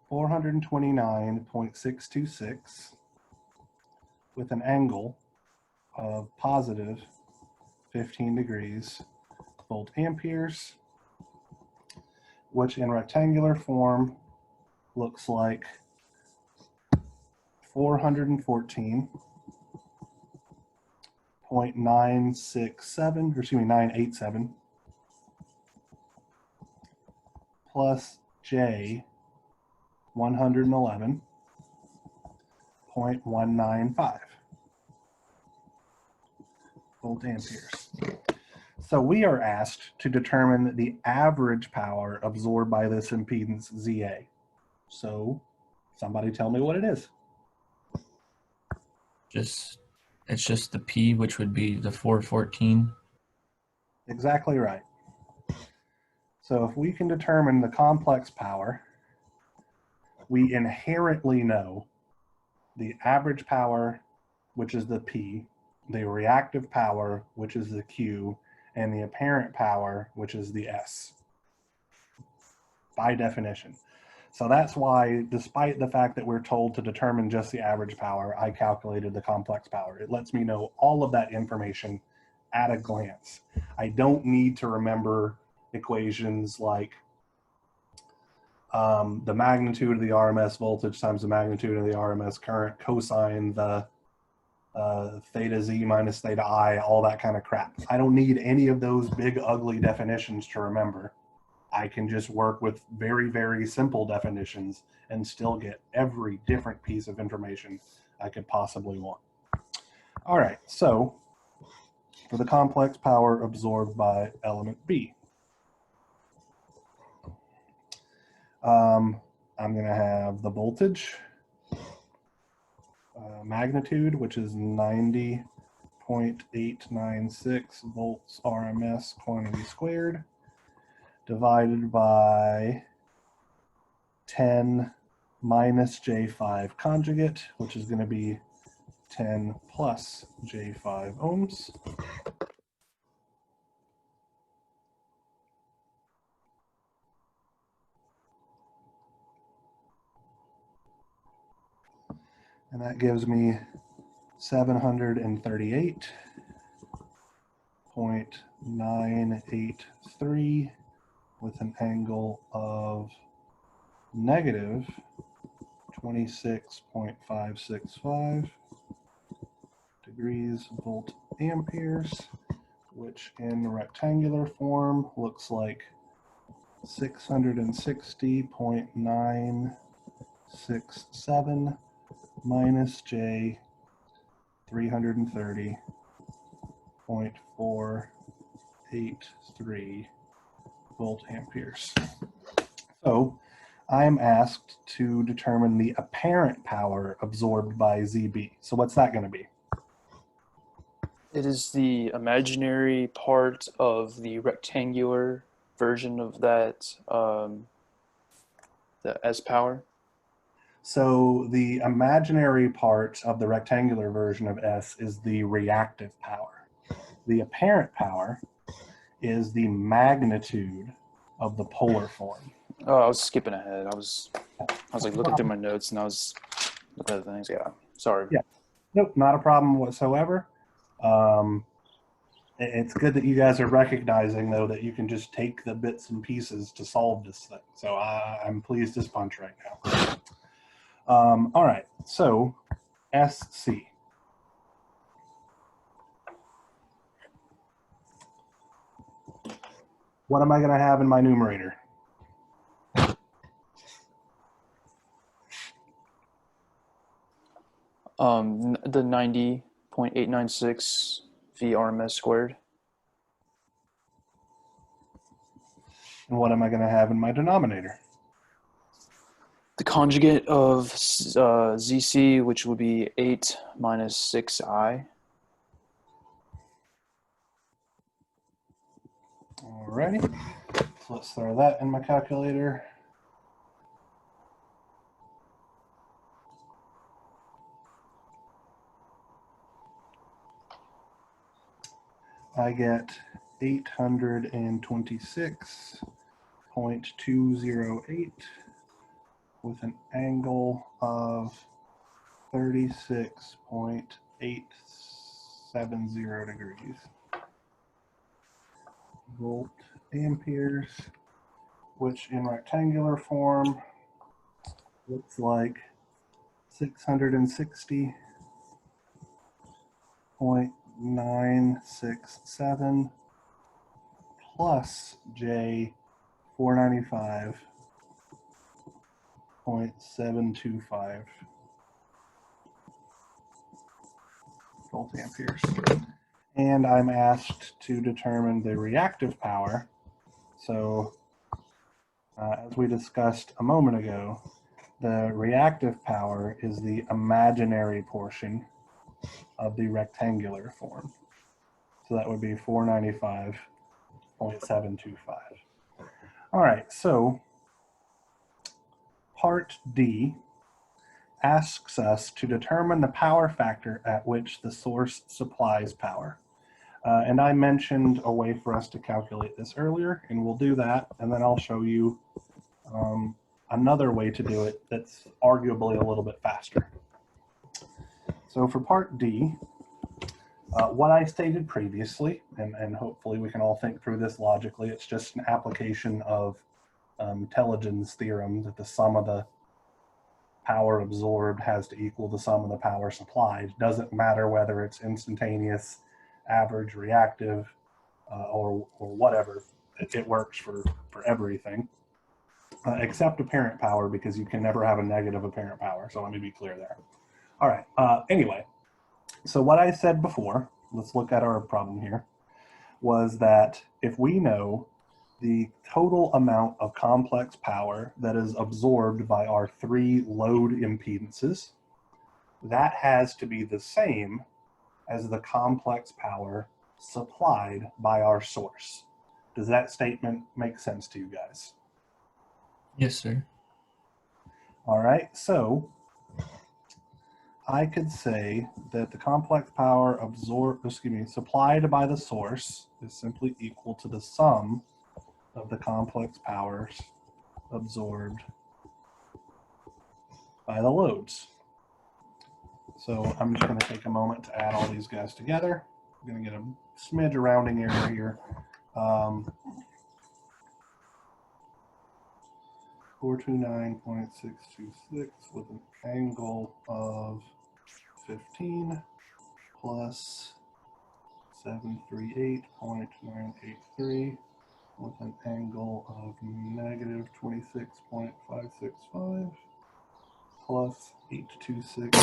429.626 with an angle of positive 15 degrees volt amperes, which in rectangular form looks like 414.967, or excuse me, 987 plus J 111.195 volt amperes. So we are asked to determine the average power absorbed by this impedance ZA. So somebody tell me what it is. It's just the P, which would be the 414. Exactly right. So if we can determine the complex power, we inherently know the average power, which is the P, the reactive power, which is the Q, and the apparent power, which is the S, by definition. So that's why, despite the fact that we're told to determine just the average power, I calculated the complex power. It lets me know all of that information at a glance. I don't need to remember equations like the magnitude of the RMS voltage times the magnitude of the RMS current, cosine the theta Z minus theta I, all that kind of crap. I don't need any of those big ugly definitions to remember. I can just work with very, very simple definitions and still get every different piece of information I could possibly want. All right, so for the complex power absorbed by element B, I'm going to have the voltage, magnitude, which is 90.896 volts RMS quantity squared, divided by 10 minus J5 conjugate, which is going to be 10 plus J5 ohms. And that gives me 738.983 with an angle of negative 26.565 degrees volt amperes, which in rectangular form looks like 660.967 minus J 330.483 volt amperes. So I'm asked to determine the apparent power absorbed by ZB. So what's that going to be? It is the imaginary part of the rectangular version of that, the S power. So the imaginary part of the rectangular version of S is the reactive power. The apparent power is the magnitude of the polar form. Oh, I was skipping ahead. I was like looking through my notes and I was looking at things. Yeah, sorry. Yeah, nope, not a problem whatsoever. It's good that you guys are recognizing, though, that you can just take the bits and pieces to solve this thing. So I'm pleased as punch right now. All right, so SC. What am I going to have in my numerator? The 90.896 V RMS squared. And what am I going to have in my denominator? The conjugate of ZC, which would be 8 minus 6I. Alrighty, so let's throw that in my calculator. I get 826.208 with an angle of 36.5 870 degrees. Volt amperes, which in rectangular form looks like 660.967 plus J 495.725 volt amperes. And I'm asked to determine the reactive power. So as we discussed a moment ago, the reactive power is the imaginary portion of the rectangular form. So that would be 495.725. All right, so part D asks us to determine the power factor at which the source supplies power. And I mentioned a way for us to calculate this earlier, and we'll do that, and then I'll show you another way to do it that's arguably a little bit faster. So for part D, what I stated previously, and hopefully we can all think through this logically, it's just an application of Telegen's theorem that the sum of the power absorbed has to equal the sum of the power supplied. Doesn't matter whether it's instantaneous, average, reactive, or whatever. It works for everything, except apparent power, because you can never have a negative apparent power. So let me be clear there. All right, anyway, so what I said before, let's look at our problem here, was that if we know the total amount of complex power that is absorbed by our 3 load impedances, that has to be the same as the complex power supplied by our source. Does that statement make sense to you guys? Yes, sir. All right, so I could say that the complex power supplied by the source is simply equal to the sum of the complex powers absorbed by the loads. So I'm just going to take a moment to add all these guys together. I'm going to get a smidge of rounding error here. 429.626 with an angle of 15 plus 738.983 with an angle of negative 26.565 plus 826.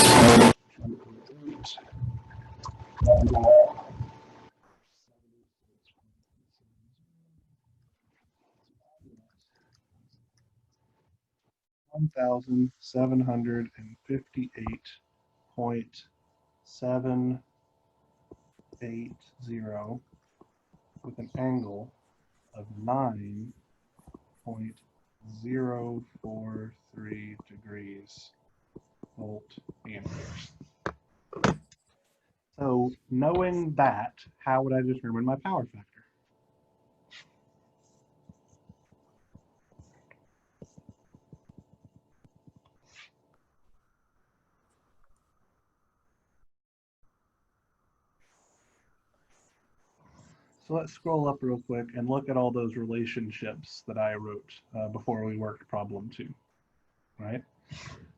1,758.780 with an angle of 9.043 degrees volt amperes. So knowing that, how would I determine my power factor? So let's scroll up real quick and look at all those relationships that I wrote before we worked problem 2, right?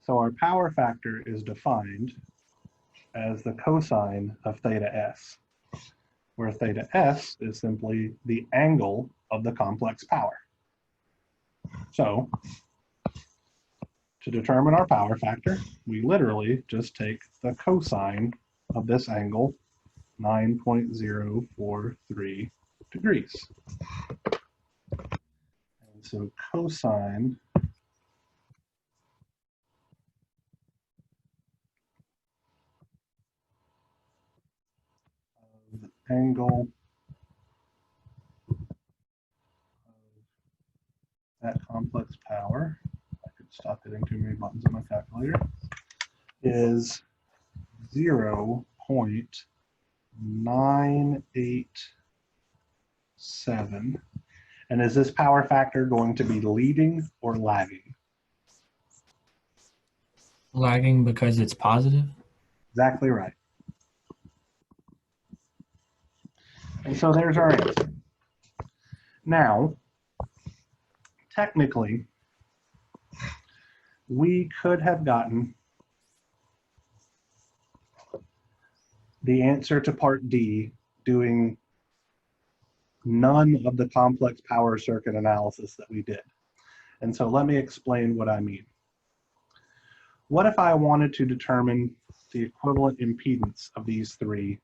So our power factor is defined as the cosine of theta s, where theta s is simply the angle of the complex power. So to determine our power factor, we literally just take the cosine of this angle, 9.043 degrees. And so cosine of the angle of that complex power, I could stop hitting too many buttons on my calculator, is 0.987. And is this power factor going to be leading or lagging? Lagging because it's positive? Exactly right. And so there's our answer. Now, technically, we could have gotten the answer to part D doing none of the complex power circuit analysis that we did. And so let me explain what I mean. What if I wanted to determine the equivalent impedance of these three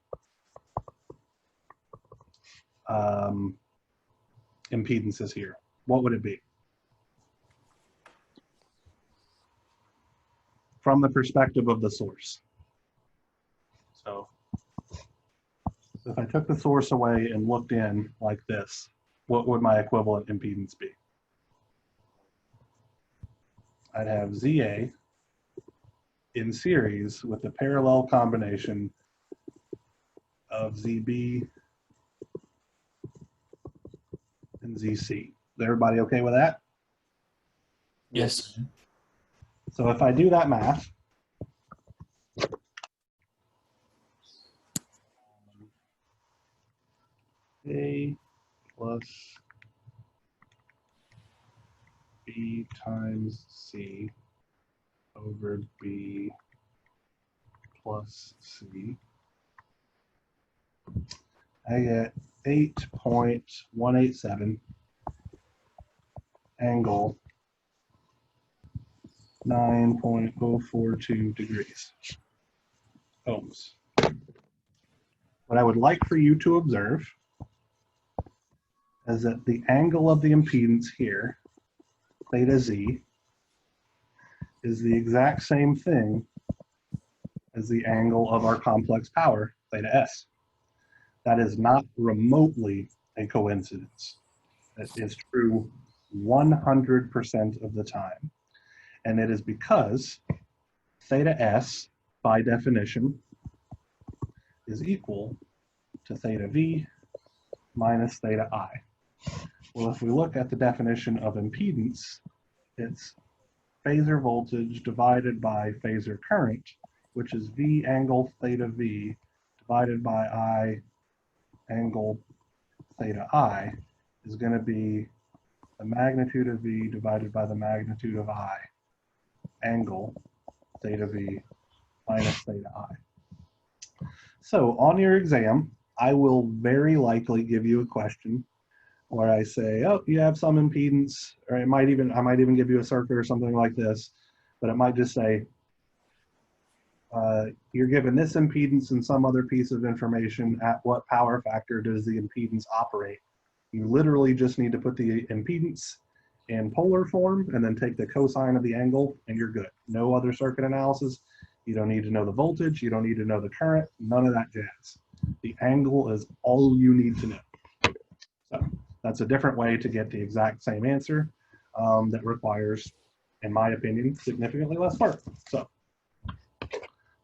impedances here? What would it be? From the perspective of the source. So if I took the source away and looked in like this, what would my equivalent impedance be? I'd have ZA in series with the parallel combination of ZB and ZC. Is everybody okay with that? Yes. So if I do that math, A plus B times C over B plus C, I get 8.187 angle 9.042 degrees ohms. What I would like for you to observe is that the angle of the impedance here, theta Z, is the exact same thing as the angle of our complex power, theta S. That is not remotely a coincidence. That is true 100% of the time. And it is because theta S, by definition, is equal to theta V minus theta I. Well, if we look at the definition of impedance, it's phasor voltage divided by phasor current, which is V angle theta V divided by I angle theta I, is going to be the magnitude of V divided by the magnitude of I angle theta V minus theta I. So on your exam, I will very likely give you a question where I say, oh, you have some impedance, or I might even give you a circuit or something like this, but it might just say, you're given this impedance and some other piece of information. At what power factor does the impedance operate? You literally just need to put the impedance in polar form and then take the cosine of the angle and you're good. No other circuit analysis. You don't need to know the voltage. You don't need to know the current. None of that jazz. The angle is all you need to know. So that's a different way to get the exact same answer that requires, in my opinion, significantly less work. So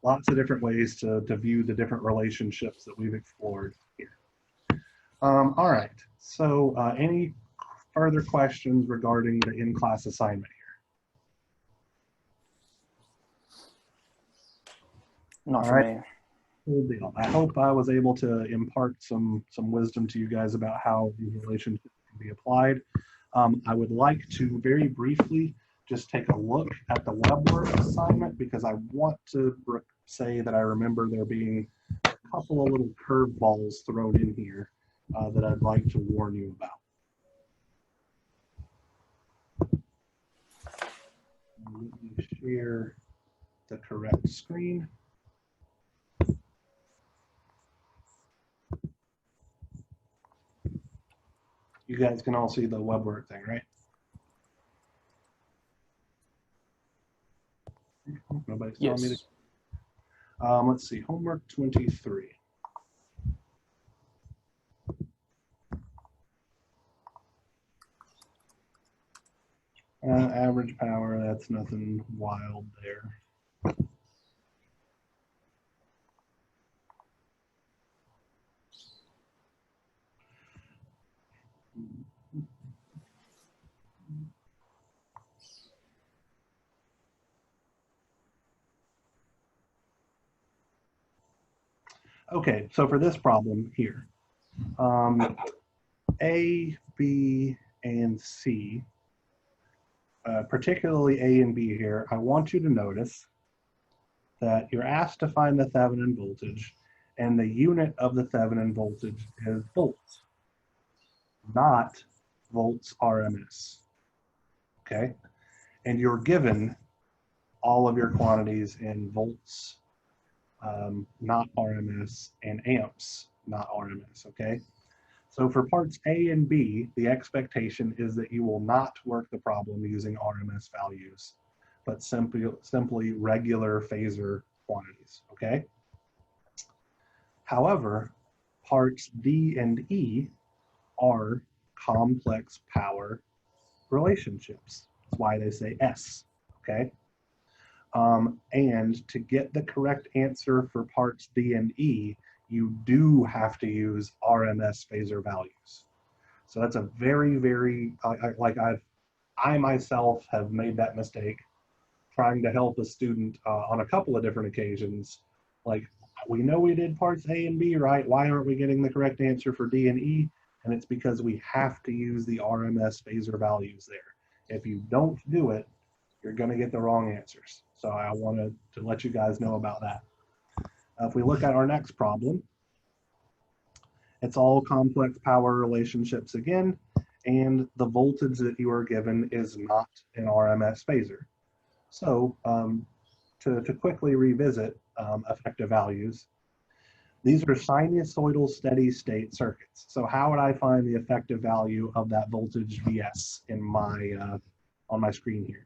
lots of different ways to view the different relationships that we've explored here. All right, so any further questions regarding the in-class assignment here? Not All for right. me. Cool deal. I hope I was able to impart some wisdom to you guys about how these relationships can be applied. I would like to very briefly just take a look at the Webwork assignment because I want to say that I remember there being a couple of little curveballs thrown in here that I'd like to warn you about. Let me share the correct screen. You guys can all see the Webwork thing, right? Nobody's telling me to. Yes. Let's see, homework 23. Average power, that's nothing wild there. Okay, so for this problem here, A, B, and C, particularly A and B here, I want you to notice that you're asked to find the Thevenin voltage, and the unit of the Thevenin voltage is volts, not volts RMS, okay? And you're given all of your quantities in volts, not RMS, and amps, not RMS, okay? So for parts A and B, the expectation is that you will not work the problem using RMS values, but simply regular phasor quantities, okay? However, parts D and E are complex power relationships. That's why they say S, okay? And to get the correct answer for parts D and E, you do have to use RMS phasor values. So that's a very, very, I myself have made that mistake trying to help a student on a couple of different occasions. Like, we know we did parts A and B, right? Why aren't we getting the correct answer for D and E? And it's because we have to use the RMS phasor values there. If you don't do it, you're going to get the wrong answers. So I wanted to let you guys know about that. If we look at our next problem, it's all complex power relationships again, and the voltage that you are given is not an RMS phasor. So to quickly revisit effective values, these are sinusoidal steady state circuits. So how would I find the effective value of that voltage Vs in my on my screen here?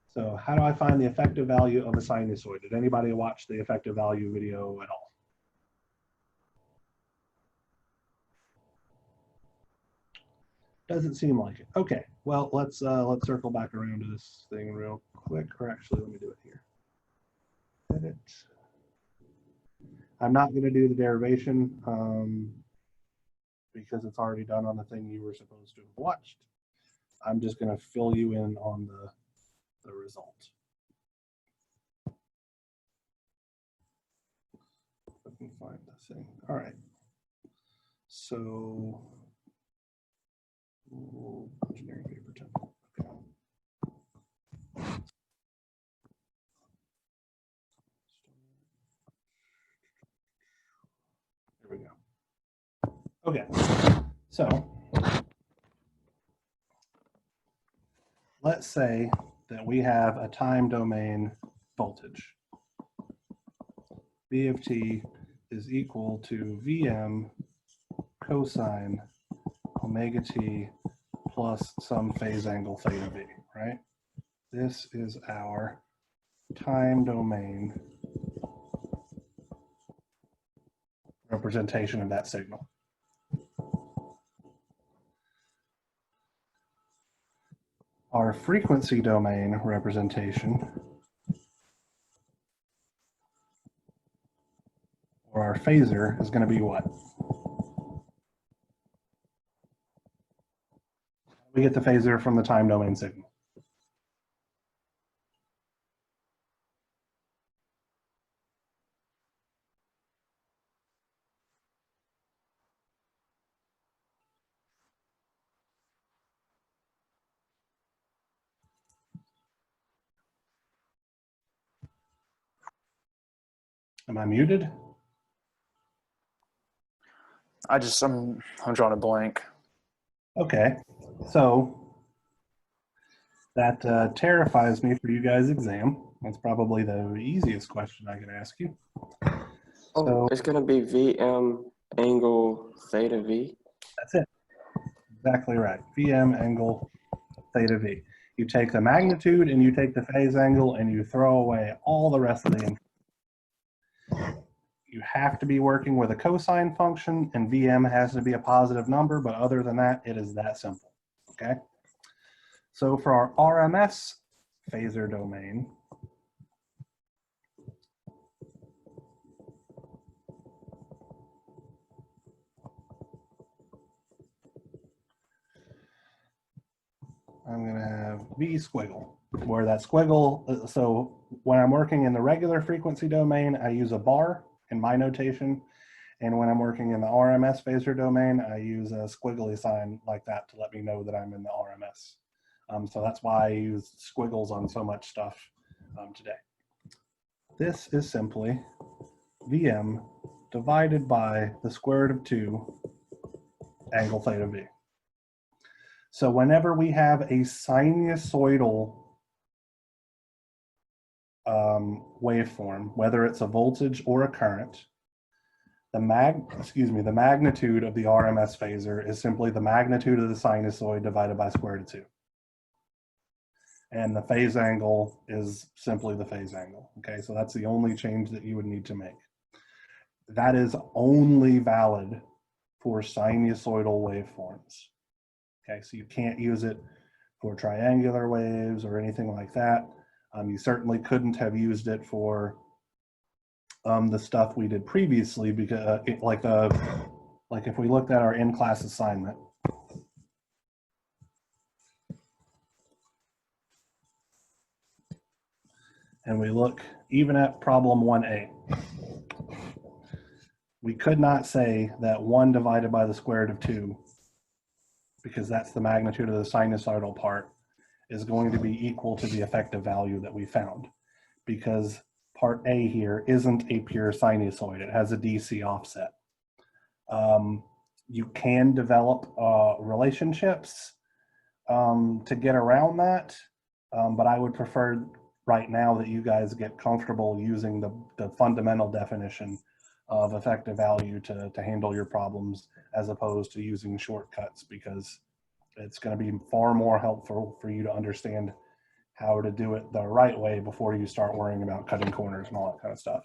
So how do I find the effective value of a sinusoid? Did anybody watch the effective value video at all? Doesn't seem like it. Okay, well, let's circle back around to this thing real quick, or actually let me do it here. Edit. I'm not going to do the derivation because it's already done on the thing you were supposed to have watched. I'm just going to fill you in on the result. If I can find the thing. All right. So, engineering paper template. Okay. There we go. Okay. So, let's say that we have a time domain voltage. V of t is equal to Vm cosine omega t plus some phase angle theta v, right? This is our time domain representation of that signal. Our frequency domain representation, or our phasor, is going to be what? We get the phasor from the time domain signal. Am I muted? I'm drawing a blank. Okay, so that terrifies me for you guys' exam. That's probably the easiest question I could ask you. Oh, So it's going to be Vm angle theta v. that's it. Exactly right. Vm angle theta v. You take the magnitude and you take the phase angle and you throw away all the rest of the information. You have to be working with a cosine function, and Vm has to be a positive number, but other than that, it is that simple, okay? So for our RMS phasor domain, I'm going to have V squiggle, where that squiggle, so when I'm working in the regular frequency domain, I use a bar in my notation. And when I'm working in the RMS phaser domain, I use a squiggly sign like that to let me know that I'm in the RMS. So that's why I use squiggles on so much stuff today. This is simply Vm divided by the square root of 2 angle theta V. So whenever we have a sinusoidal waveform, whether it's a voltage or a current, the magnitude of the RMS phasor is simply the magnitude of the sinusoid divided by square root of 2. And the phase angle is simply the phase angle. Okay, so that's the only change that you would need to make. That is only valid for sinusoidal waveforms. Okay, so you can't use it for triangular waves or anything like that. You certainly couldn't have used it for the stuff we did previously, because like if we looked at our in-class assignment, and we look even at problem 1A, we could not say that 1 divided by the square root of 2, because that's the magnitude of the sinusoidal part, is going to be equal to the effective value that we found, because part A here isn't a pure sinusoid. It has a DC offset. You can develop relationships to get around that, but I would prefer right now that you guys get comfortable using the fundamental definition of effective value to handle your problems, as opposed to using shortcuts, because it's going to be far more helpful for you to understand how to do it the right way before you start worrying about cutting corners and all that kind of stuff.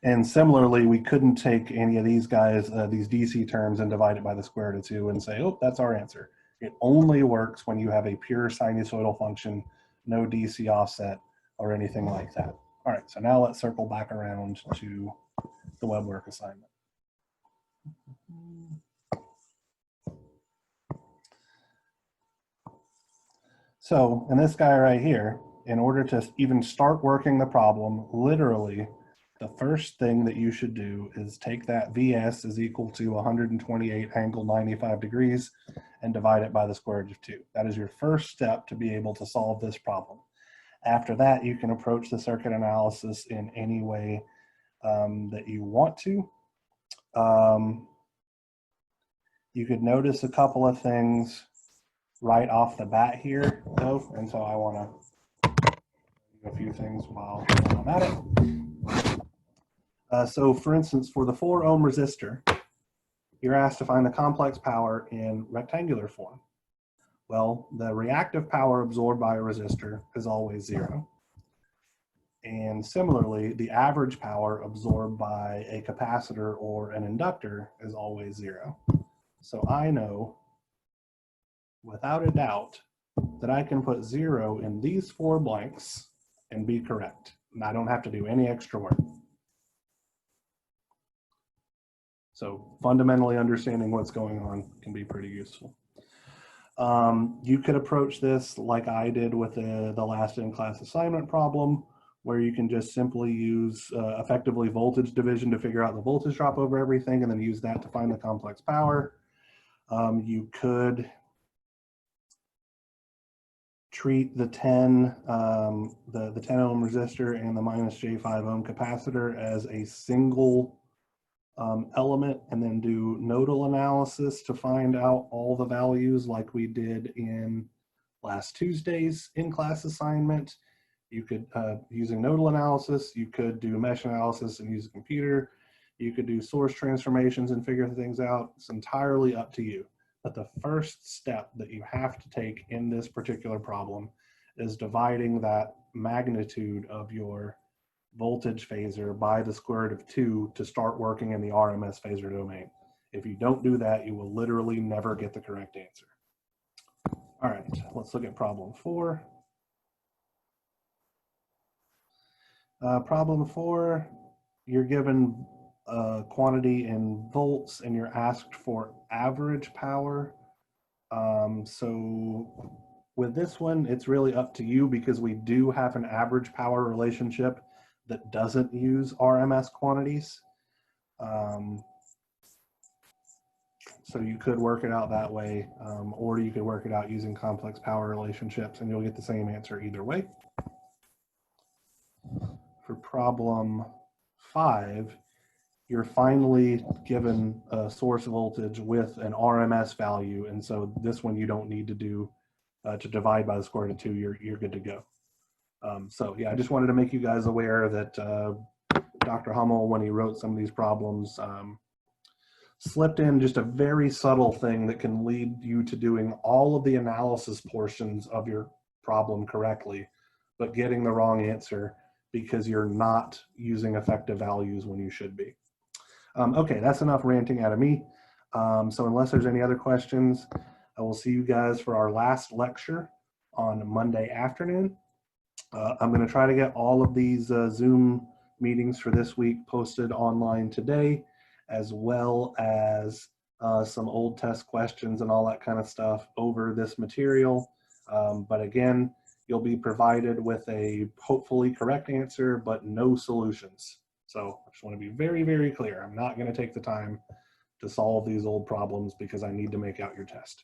And similarly, we couldn't take any of these guys, these DC terms, and divide it by the square root of 2 and say, oh, that's our answer. It only works when you have a pure sinusoidal function, no DC offset or anything like that. All right, so now let's circle back around to the Webwork assignment. So in this guy right here, in order to even start working the problem, literally, the first thing that you should do is take that VS is equal to 128 angle 95 degrees and divide it by the square root of 2. That is your first step to be able to solve this problem. After that, you can approach the circuit analysis in any way that you want to. You could notice a couple of things right off the bat here, though, and so I want to do a few things while I'm at it. So for instance, for the 4 ohm resistor, you're asked to find the complex power in rectangular form. Well, the reactive power absorbed by a resistor is always 0. And similarly, the average power absorbed by a capacitor or an inductor is always 0. So I know without a doubt that I can put 0 in these 4 blanks and be correct. And I don't have to do any extra work. So fundamentally understanding what's going on can be pretty useful. You could approach this like I did with the last in-class assignment problem, where you can just simply use effectively voltage division to figure out the voltage drop over everything and then use that to find the complex power. You could treat the 10 ohm resistor and the minus J5 ohm capacitor as a single element, and then do nodal analysis to find out all the values like we did in last Tuesday's in-class assignment. You could, using nodal analysis, you could do mesh analysis and use a computer. You could do source transformations and figure things out. It's entirely up to you. But the first step that you have to take in this particular problem is dividing that magnitude of your voltage phasor by the square root of 2 to start working in the RMS phaser domain. If you don't do that, you will literally never get the correct answer. All right, let's look at problem 4. Problem 4, you're given a quantity in volts and you're asked for average power So with this one, it's really up to you because we do have an average power relationship that doesn't use RMS quantities. So you could work it out that way, or you could work it out using complex power relationships, and you'll get the same answer either way. For problem 5, you're finally given a source voltage with an RMS value, and so this one you don't need to do to divide by the square root of 2. You're good to go. So yeah, I just wanted to make you guys aware that Dr. Hummel, when he wrote some of these problems, slipped in just a very subtle thing that can lead you to doing all of the analysis portions of your problem correctly, but getting the wrong answer because you're not using effective values when you should be. Okay, that's enough ranting out of me. So unless there's any other questions, I will see you guys for our last lecture on Monday afternoon. I'm going to try to get all of these Zoom meetings for this week posted online today, as well as some old test questions and all that kind of stuff over this material. But again, you'll be provided with a hopefully correct answer, but no solutions. So I just want to be very, very clear. I'm not going to take the time to solve these old problems because I need to make out your test.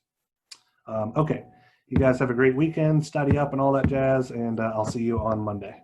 Okay, you guys have a great weekend, study up and all that jazz, and I'll see you on Monday.